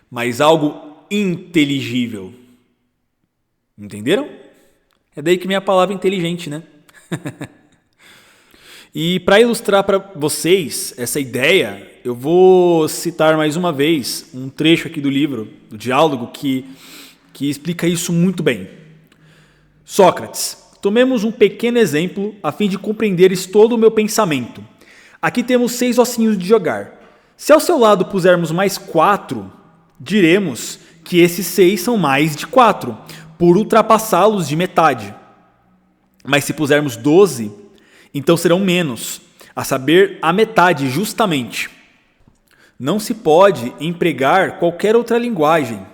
mas algo inteligível. Entenderam? É daí que minha palavra é inteligente, né? E para ilustrar para vocês essa ideia, eu vou citar mais uma vez um trecho aqui do livro, do diálogo, que explica isso muito bem. Sócrates, tomemos um pequeno exemplo a fim de compreenderes todo o meu pensamento. Aqui temos 6 ossinhos de jogar. Se ao seu lado pusermos mais 4, diremos que esses 6 são mais de 4, por ultrapassá-los de metade. Mas se pusermos 12, então serão menos, a saber, a metade justamente. Não se pode empregar qualquer outra linguagem.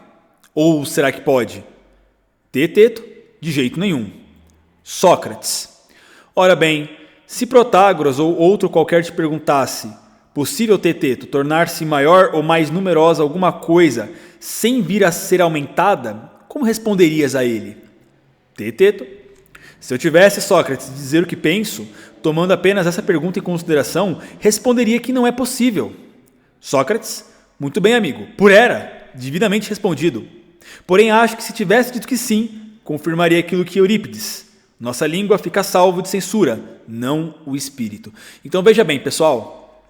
Ou será que pode? Teeteto, de jeito nenhum. Sócrates. Ora bem, se Protágoras ou outro qualquer te perguntasse, possível, Teeteto, tornar-se maior ou mais numerosa alguma coisa sem vir a ser aumentada, como responderias a ele? Teeteto. Se eu tivesse, Sócrates, de dizer o que penso, tomando apenas essa pergunta em consideração, responderia que não é possível. Sócrates, muito bem, amigo, por era, devidamente respondido. Porém, acho que se tivesse dito que sim, confirmaria aquilo que Eurípides. Nossa língua fica salvo de censura, não o espírito. Então veja bem, pessoal,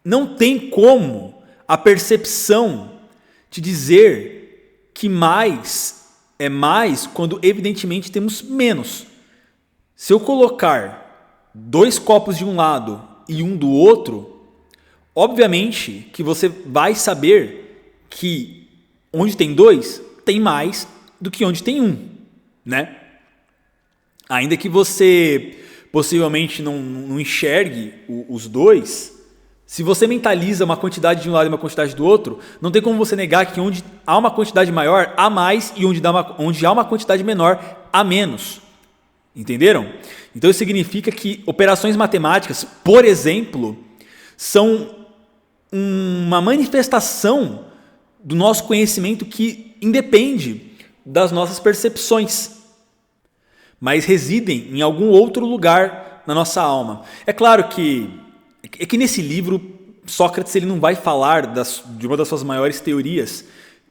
não tem como a percepção te dizer que mais é mais quando evidentemente temos menos. Se eu colocar 2 copos de um lado e um do outro, obviamente que você vai saber que onde tem 2, tem mais do que onde tem 1, né? Ainda que você possivelmente não enxergue os 2, se você mentaliza uma quantidade de um lado e uma quantidade do outro, não tem como você negar que onde há uma quantidade maior, há mais, e onde há uma quantidade menor, há menos. Entenderam? Então isso significa que operações matemáticas, por exemplo, são uma manifestação do nosso conhecimento que independe das nossas percepções, mas residem em algum outro lugar na nossa alma. É claro que nesse livro Sócrates ele não vai falar de uma das suas maiores teorias,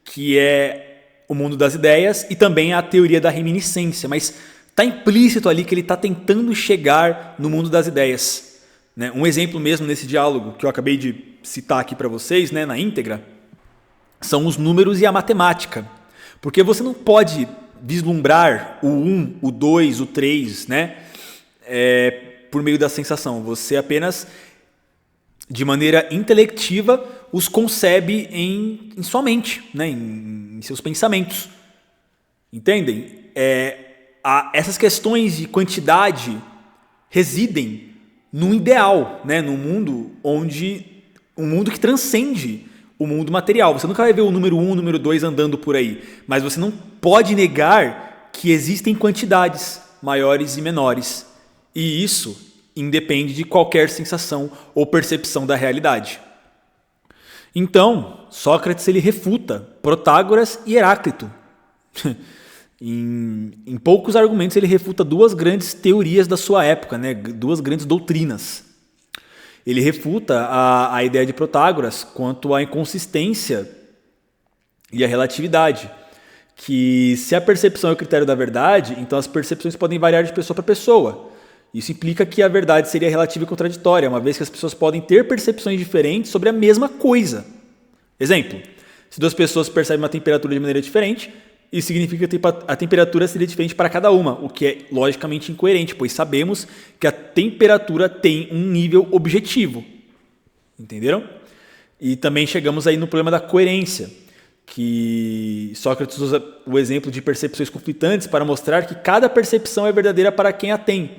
que é o mundo das ideias e também a teoria da reminiscência, mas está implícito ali que ele está tentando chegar no mundo das ideias, né? Um exemplo mesmo nesse diálogo que eu acabei de citar aqui para vocês, né, na íntegra, são os números e a matemática. Porque você não pode vislumbrar o 1, o 2, o 3, né, por meio da sensação. Você apenas, de maneira intelectiva, os concebe em sua mente, né, em seus pensamentos. Entendem? Essas questões de quantidade residem num ideal, né? Num mundo um mundo que transcende o mundo material. Você nunca vai ver o número 1, o número 2 andando por aí. Mas você não pode negar que existem quantidades maiores e menores. E isso independe de qualquer sensação ou percepção da realidade. Então, Sócrates ele refuta Protágoras e Heráclito. Em poucos argumentos ele refuta duas grandes teorias da sua época, né? Duas grandes doutrinas. Ele refuta a ideia de Protágoras quanto à inconsistência e à relatividade. Que se a percepção é o critério da verdade, então as percepções podem variar de pessoa para pessoa. Isso implica que a verdade seria relativa e contraditória, uma vez que as pessoas podem ter percepções diferentes sobre a mesma coisa. Exemplo, se duas pessoas percebem uma temperatura de maneira diferente, isso significa que a temperatura seria diferente para cada uma, o que é logicamente incoerente, pois sabemos que a temperatura tem um nível objetivo. Entenderam? E também chegamos aí no problema da coerência, que Sócrates usa o exemplo de percepções conflitantes para mostrar que cada percepção é verdadeira para quem a tem.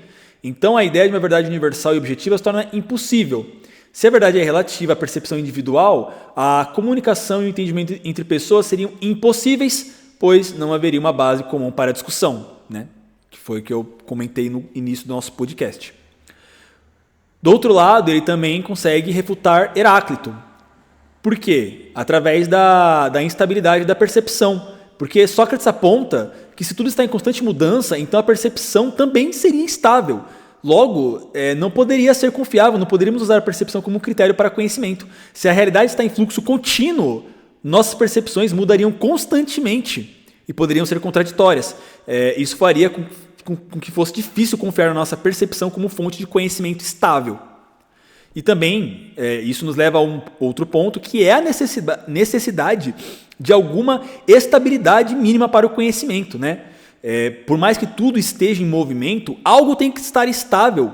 Então a ideia de uma verdade universal e objetiva se torna impossível. Se a verdade é relativa à percepção individual, a comunicação e o entendimento entre pessoas seriam impossíveis, pois não haveria uma base comum para a discussão, né? Que foi o que eu comentei no início do nosso podcast. Do outro lado, ele também consegue refutar Heráclito. Por quê? Através da instabilidade da percepção. Porque Sócrates aponta que se tudo está em constante mudança, então a percepção também seria instável. Logo, não poderia ser confiável, não poderíamos usar a percepção como critério para conhecimento. Se a realidade está em fluxo contínuo, nossas percepções mudariam constantemente e poderiam ser contraditórias. Isso faria com que fosse difícil confiar na nossa percepção como fonte de conhecimento estável. E também isso nos leva a um outro ponto, que é a necessidade de alguma estabilidade mínima para o conhecimento, né? Por mais que tudo esteja em movimento, algo tem que estar estável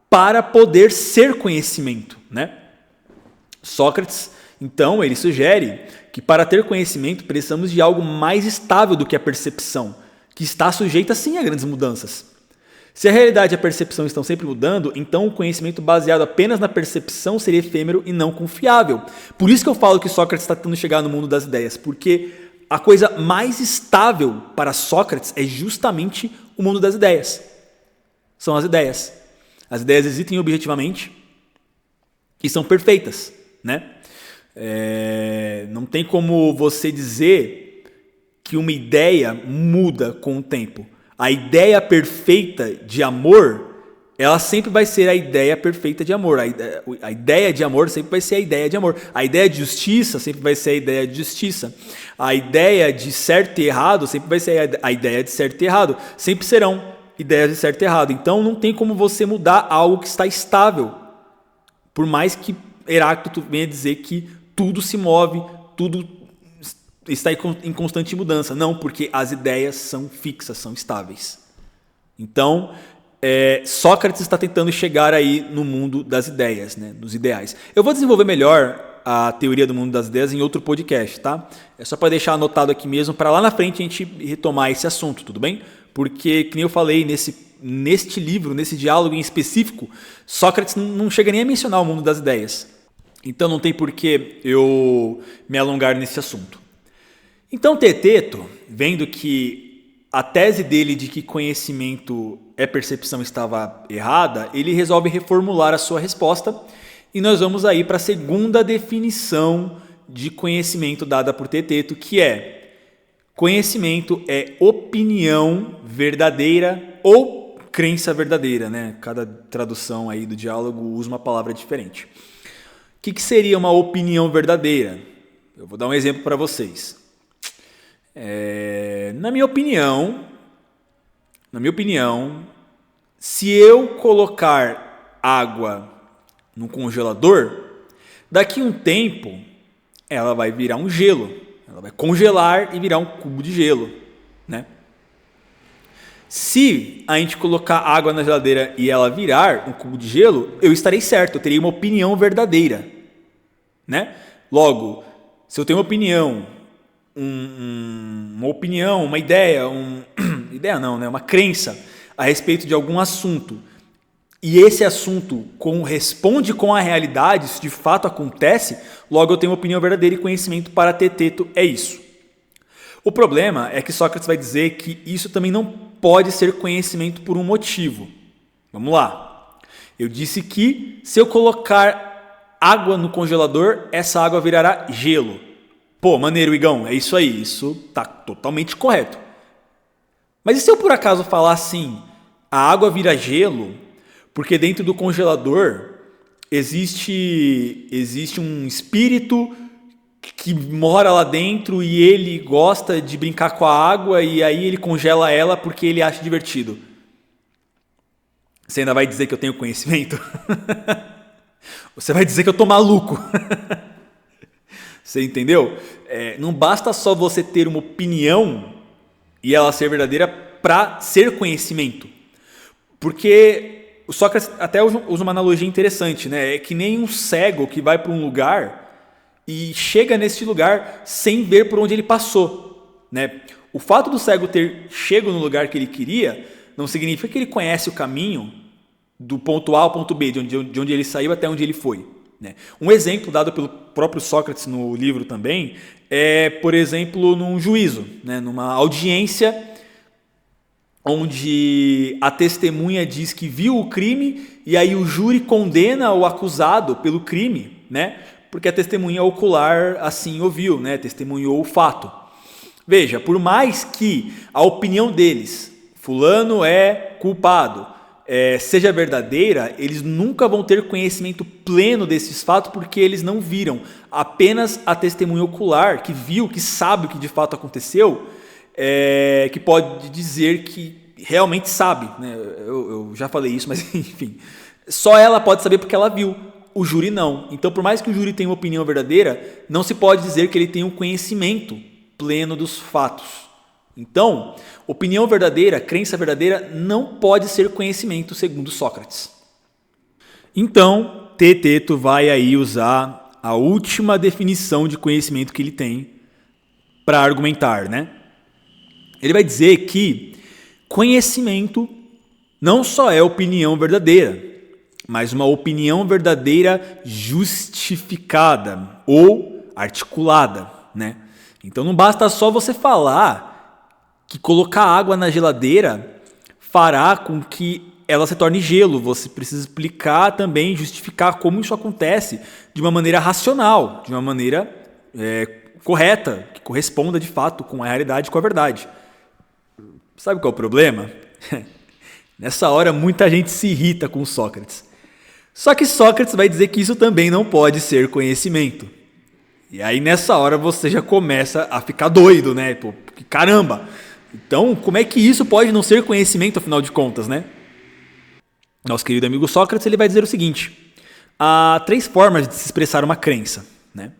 para poder ser conhecimento, né? Sócrates, então, ele sugere que para ter conhecimento precisamos de algo mais estável do que a percepção, que está sujeita sim a grandes mudanças. Se a realidade e a percepção estão sempre mudando, então o conhecimento baseado apenas na percepção seria efêmero e não confiável. Por isso que eu falo que Sócrates está tentando chegar no mundo das ideias, porque a coisa mais estável para Sócrates é justamente o mundo das ideias. São as ideias. As ideias existem objetivamente e são perfeitas, né? Não tem como você dizer que uma ideia muda com o tempo. A ideia perfeita de amor, ela sempre vai ser a ideia perfeita de amor. A ideia de amor sempre vai ser a ideia de amor. A ideia de justiça sempre vai ser a ideia de justiça. A ideia de certo e errado sempre vai ser a ideia de certo e errado. Sempre serão ideias de certo e errado. Então não tem como você mudar algo que está estável. Por mais que Heráclito venha dizer que tudo se move, tudo está em constante mudança. Não, porque as ideias são fixas, são estáveis. Então, Sócrates está tentando chegar aí no mundo das ideias, né, dos ideais. Eu vou desenvolver melhor a teoria do mundo das ideias em outro podcast, tá? É só para deixar anotado aqui mesmo, para lá na frente a gente retomar esse assunto, tudo bem? Porque, como eu falei, neste livro, nesse diálogo em específico, Sócrates não chega nem a mencionar o mundo das ideias. Então não tem por que eu me alongar nesse assunto. Então Teeteto, vendo que a tese dele de que conhecimento é percepção estava errada, ele resolve reformular a sua resposta e nós vamos aí para a segunda definição de conhecimento dada por Teeteto, que é: conhecimento é opinião verdadeira ou crença verdadeira, né? Cada tradução aí do diálogo usa uma palavra diferente. O que seria uma opinião verdadeira? Eu vou dar um exemplo para vocês. Na minha opinião, se eu colocar água no congelador, daqui a um tempo ela vai virar um gelo. Ela vai congelar e virar um cubo de gelo, né? Se a gente colocar água na geladeira e ela virar um cubo de gelo, eu estarei certo, eu terei uma opinião verdadeira, né? Logo, se eu tenho uma opinião, uma ideia, ideia não, né? Uma crença a respeito de algum assunto e esse assunto corresponde com a realidade, isso de fato acontece, logo eu tenho opinião verdadeira e conhecimento para teteto, é isso. O problema é que Sócrates vai dizer que isso também não pode ser conhecimento por um motivo. Vamos lá. Eu disse que se eu colocar água no congelador, essa água virará gelo. Pô, maneiro, Igão, é isso aí, isso tá totalmente correto. Mas e se eu por acaso falar assim, a água vira gelo, porque dentro do congelador existe um espírito que mora lá dentro e ele gosta de brincar com a água e aí ele congela ela porque ele acha divertido. Você ainda vai dizer que eu tenho conhecimento? Você vai dizer que eu tô maluco? Você entendeu? Não basta só você ter uma opinião e ela ser verdadeira para ser conhecimento. Porque o Sócrates até usa uma analogia interessante, né? É que nem um cego que vai para um lugar e chega nesse lugar sem ver por onde ele passou, né? O fato do cego ter chego no lugar que ele queria não significa que ele conhece o caminho do ponto A ao ponto B, de onde ele saiu até onde ele foi, né? Um exemplo dado pelo próprio Sócrates no livro também é, por exemplo, num juízo, né? Numa audiência onde a testemunha diz que viu o crime e aí o júri condena o acusado pelo crime, né? Porque a testemunha ocular assim o viu, né? Testemunhou o fato. Veja, por mais que a opinião deles, fulano é culpado, seja verdadeira, eles nunca vão ter conhecimento pleno desses fatos porque eles não viram. Apenas a testemunha ocular que viu, que sabe o que de fato aconteceu, que pode dizer que realmente sabe, né? Eu já falei isso, mas enfim, só ela pode saber porque ela viu, o júri não. Então, por mais que o júri tenha uma opinião verdadeira, não se pode dizer que ele tem um conhecimento pleno dos fatos. Então, opinião verdadeira, crença verdadeira não pode ser conhecimento, segundo Sócrates. Então, Teteto vai aí usar a última definição de conhecimento que ele tem para argumentar, né? Ele vai dizer que conhecimento não só é opinião verdadeira, mas uma opinião verdadeira justificada ou articulada, né? Então não basta só você falar que colocar água na geladeira fará com que ela se torne gelo. Você precisa explicar também, justificar como isso acontece de uma maneira racional, de uma maneira correta, que corresponda de fato com a realidade, com a verdade. Sabe qual é o problema? Nessa hora muita gente se irrita com Sócrates. Só que Sócrates vai dizer que isso também não pode ser conhecimento. E aí nessa hora você já começa a ficar doido, né? Pô, caramba! Então como é que isso pode não ser conhecimento afinal de contas, né? Nosso querido amigo Sócrates ele vai dizer o seguinte: há 3 formas de se expressar uma crença, né?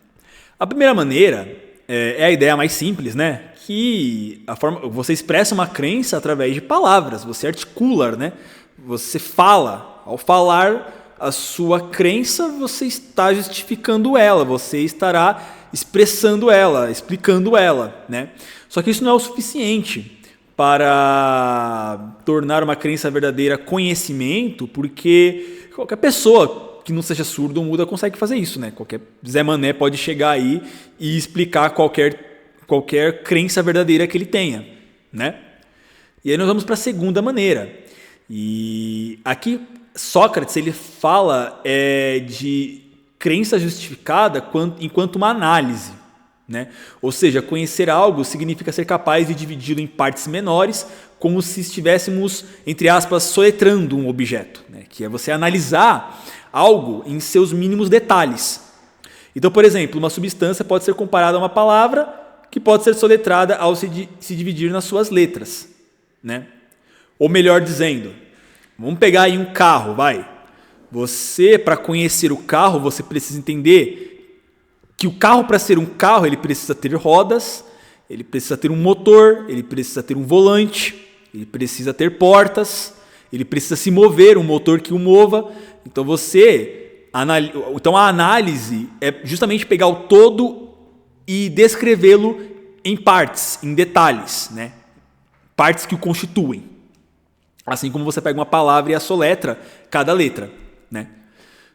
A primeira maneira é a ideia mais simples, né? Que você expressa uma crença através de palavras, você articula, né? Você fala. Ao falar a sua crença, você está justificando ela, você estará expressando ela, explicando ela, né? Só que isso não é o suficiente para tornar uma crença verdadeira conhecimento, porque qualquer pessoa que não seja surdo ou muda consegue fazer isso, né? Qualquer Zé Mané pode chegar aí e explicar qualquer crença verdadeira que ele tenha, né? E aí nós vamos para a segunda maneira. E aqui Sócrates ele fala de crença justificada enquanto uma análise, né? Ou seja, conhecer algo significa ser capaz de dividi-lo em partes menores, como se estivéssemos, entre aspas, soletrando um objeto, né? Que é você analisar algo em seus mínimos detalhes. Então, por exemplo, uma substância pode ser comparada a uma palavra que pode ser soletrada ao se dividir nas suas letras, né? Ou melhor dizendo, vamos pegar aí um carro, vai. Você, para conhecer o carro, você precisa entender que o carro, para ser um carro, ele precisa ter rodas, ele precisa ter um motor, ele precisa ter um volante, ele precisa ter portas, ele precisa se mover, um motor que o mova. Então a análise é justamente pegar o todo e descrevê-lo em partes, em detalhes, né? Partes que o constituem. Assim como você pega uma palavra e assoletra cada letra, né?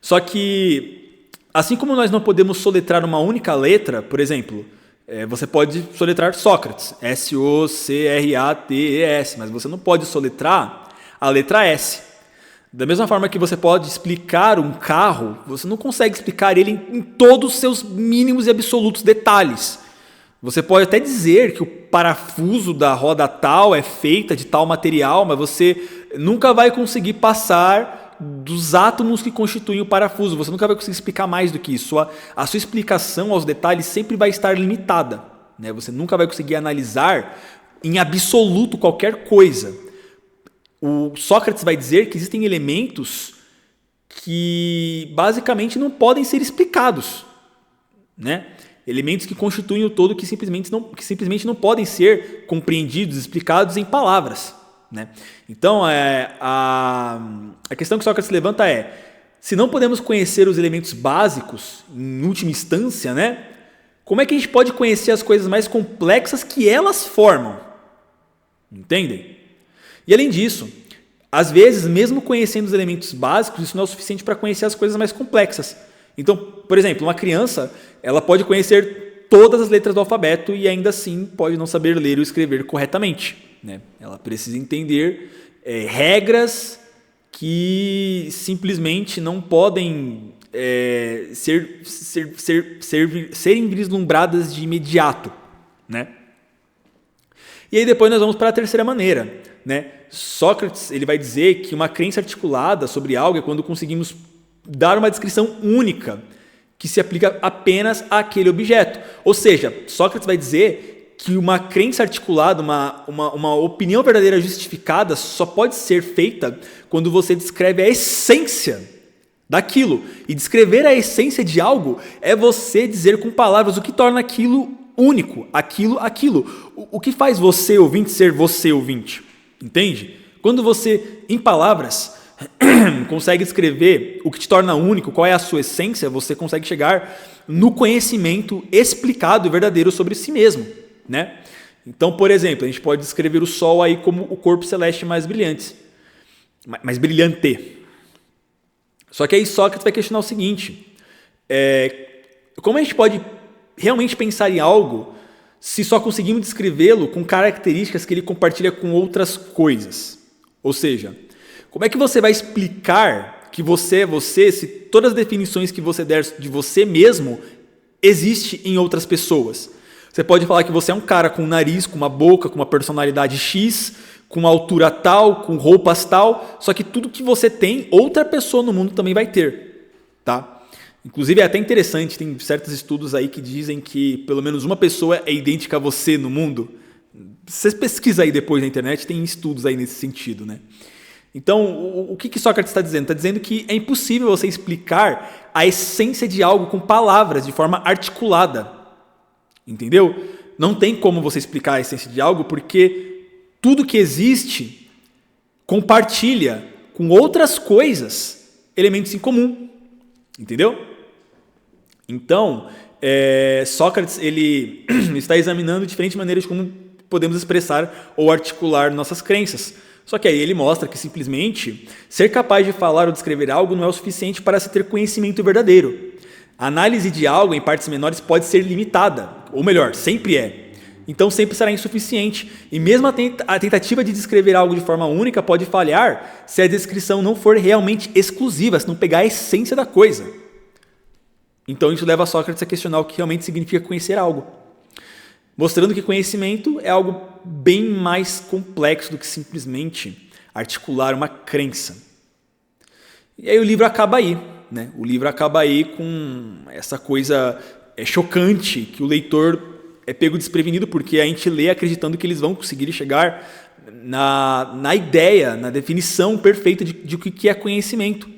Só que, assim como nós não podemos soletrar uma única letra, por exemplo, você pode soletrar Sócrates, S-O-C-R-A-T-E-S, mas você não pode soletrar a letra S. Da mesma forma que você pode explicar um carro, você não consegue explicar ele em todos os seus mínimos e absolutos detalhes. Você pode até dizer que o parafuso da roda tal é feita de tal material, mas você nunca vai conseguir passar dos átomos que constituem o parafuso. Você nunca vai conseguir explicar mais do que isso. A sua explicação aos detalhes sempre vai estar limitada, né? Você nunca vai conseguir analisar em absoluto qualquer coisa. O Sócrates vai dizer que existem elementos que basicamente não podem ser explicados, né? Elementos que constituem o todo que simplesmente não podem ser compreendidos, explicados em palavras, né? Então, a questão que Sócrates levanta é: se não podemos conhecer os elementos básicos, em última instância, né? Como é que a gente pode conhecer as coisas mais complexas que elas formam? Entendem? E além disso, às vezes, mesmo conhecendo os elementos básicos, isso não é o suficiente para conhecer as coisas mais complexas. Então, por exemplo, uma criança, ela pode conhecer todas as letras do alfabeto e ainda assim pode não saber ler ou escrever corretamente, né? Ela precisa entender regras que simplesmente não podem serem vislumbradas de imediato, né? E aí depois nós vamos para a terceira maneira, né? Sócrates, ele vai dizer que uma crença articulada sobre algo é quando conseguimos dar uma descrição única que se aplica apenas àquele objeto. Ou seja, Sócrates vai dizer que uma crença articulada, uma opinião verdadeira justificada só pode ser feita quando você descreve a essência daquilo. E descrever a essência de algo é você dizer com palavras o que torna aquilo único, aquilo. O que faz você, ouvinte, ser você, ouvinte. Entende? Quando você, em palavras, consegue escrever o que te torna único, qual é a sua essência, você consegue chegar no conhecimento explicado e verdadeiro sobre si mesmo, né? Então, por exemplo, a gente pode descrever o Sol aí como o corpo celeste mais brilhante. Só que aí Sócrates vai questionar o seguinte: como a gente pode realmente pensar em algo se só conseguimos descrevê-lo com características que ele compartilha com outras coisas? Ou seja, como é que você vai explicar que você é você se todas as definições que você der de você mesmo existem em outras pessoas? Você pode falar que você é um cara com um nariz, com uma boca, com uma personalidade X, com uma altura tal, com roupas tal, só que tudo que você tem, outra pessoa no mundo também vai ter, tá? Inclusive é até interessante, tem certos estudos aí que dizem que pelo menos uma pessoa é idêntica a você no mundo. Você pesquisa aí depois na internet, tem estudos aí nesse sentido, né? Então, o que Sócrates está dizendo? Está dizendo que é impossível você explicar a essência de algo com palavras, de forma articulada. Entendeu? Não tem como você explicar a essência de algo, porque tudo que existe compartilha com outras coisas elementos em comum. Entendeu? Então, Sócrates ele está examinando diferentes maneiras de como podemos expressar ou articular nossas crenças. Só que aí ele mostra que simplesmente ser capaz de falar ou descrever algo não é o suficiente para se ter conhecimento verdadeiro. A análise de algo em partes menores pode ser limitada, ou melhor, sempre é. Então sempre será insuficiente. E mesmo a tentativa de descrever algo de forma única pode falhar se a descrição não for realmente exclusiva, se não pegar a essência da coisa. Então isso leva Sócrates a questionar o que realmente significa conhecer algo, mostrando que conhecimento é algo bem mais complexo do que simplesmente articular uma crença. E aí o livro acaba aí, né? O livro acaba aí com essa coisa chocante que o leitor é pego desprevenido, porque a gente lê acreditando que eles vão conseguir chegar na ideia, na definição perfeita de o que é conhecimento.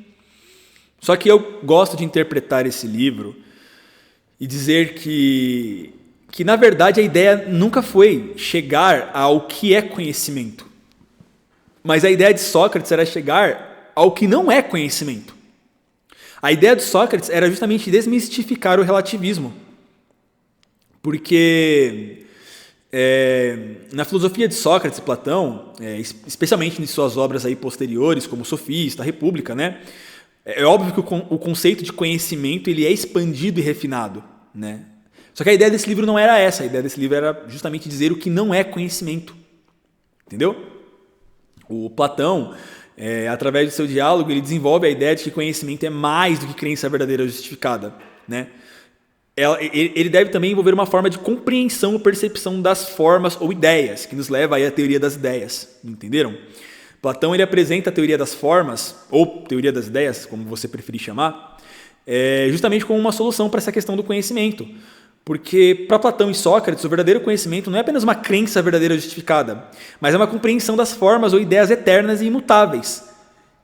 Só que eu gosto de interpretar esse livro e dizer que na verdade a ideia nunca foi chegar ao que é conhecimento, mas a ideia de Sócrates era chegar ao que não é conhecimento. A ideia de Sócrates era justamente desmistificar o relativismo, porque Na filosofia de Sócrates e Platão, especialmente em suas obras aí posteriores, como Sofista, República, né? É óbvio que o conceito de conhecimento ele é expandido e refinado, né? Só que a ideia desse livro não era essa. A ideia desse livro era justamente dizer o que não é conhecimento. Entendeu? O Platão, através do seu diálogo, ele desenvolve a ideia de que conhecimento é mais do que crença verdadeira ou justificada, né? Ele deve também envolver uma forma de compreensão ou percepção das formas ou ideias, que nos leva aí à teoria das ideias. Entenderam? Platão ele apresenta a teoria das formas, ou teoria das ideias, como você preferir chamar, justamente como uma solução para essa questão do conhecimento. Porque para Platão e Sócrates, o verdadeiro conhecimento não é apenas uma crença verdadeira ou justificada, mas é uma compreensão das formas ou ideias eternas e imutáveis.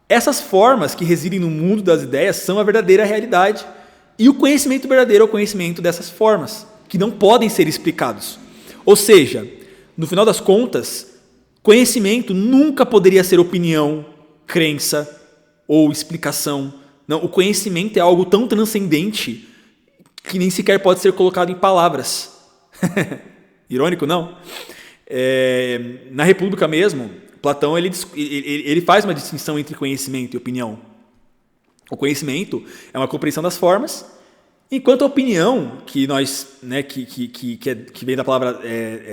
Essas formas que residem no mundo das ideias são a verdadeira realidade. E o conhecimento verdadeiro é o conhecimento dessas formas, que não podem ser explicados. Ou seja, no final das contas, conhecimento nunca poderia ser opinião, crença ou explicação. Não, o conhecimento é algo tão transcendente que nem sequer pode ser colocado em palavras. Irônico, não? Na República mesmo, Platão ele faz uma distinção entre conhecimento e opinião. O conhecimento é uma compreensão das formas, enquanto a opinião, que nós, né, que vem da palavra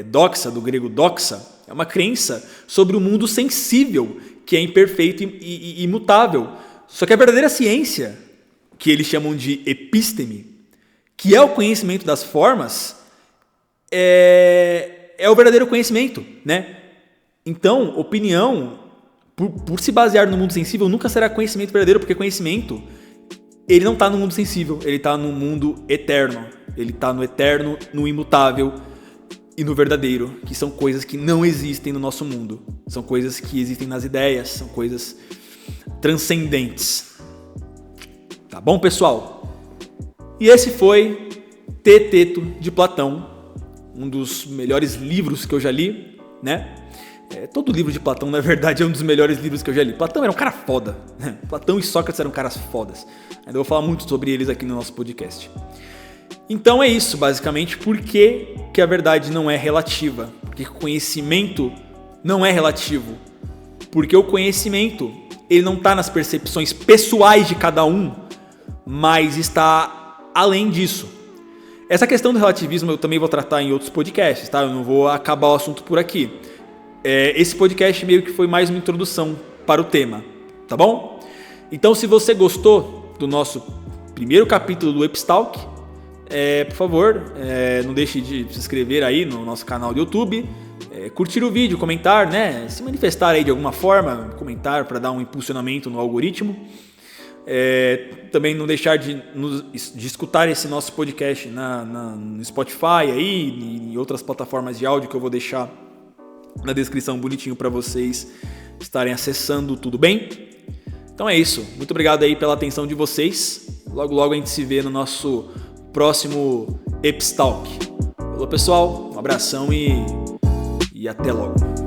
doxa, do grego doxa, é uma crença sobre o mundo sensível, que é imperfeito e imutável. Só que a verdadeira ciência, que eles chamam de episteme, que é o conhecimento das formas, é o verdadeiro conhecimento, né? Então, opinião, por se basear no mundo sensível, nunca será conhecimento verdadeiro, porque conhecimento, ele não está no mundo sensível, ele está no mundo eterno. Ele está no eterno, no imutável e no verdadeiro, que são coisas que não existem no nosso mundo. São coisas que existem nas ideias, são coisas transcendentes. Tá bom, pessoal? E esse foi Teteto de Platão, um dos melhores livros que eu já li, né? Todo livro de Platão, na verdade, é um dos melhores livros que eu já li. Platão era um cara foda. Platão e Sócrates eram caras fodas. Ainda vou falar muito sobre eles aqui no nosso podcast. Então é isso, basicamente. Por que a verdade não é relativa? Porque o conhecimento não é relativo. Porque o conhecimento, ele não está nas percepções pessoais de cada um, mas está além disso. Essa questão do relativismo eu também vou tratar em outros podcasts, tá? Eu não vou acabar o assunto por aqui. Esse podcast meio que foi mais uma introdução para o tema, tá bom? Então, se você gostou do nosso primeiro capítulo do Epstalk, por favor, não deixe de se inscrever aí no nosso canal do YouTube, curtir o vídeo, comentar, né? Se manifestar aí de alguma forma, comentar para dar um impulsionamento no algoritmo. Também não deixar de escutar esse nosso podcast no Spotify aí, e em outras plataformas de áudio que eu vou deixar na descrição bonitinho para vocês estarem acessando, tudo bem? Então é isso, muito obrigado aí pela atenção de vocês, logo a gente se vê no nosso próximo Epstalk. Falou, pessoal, um abração e até logo.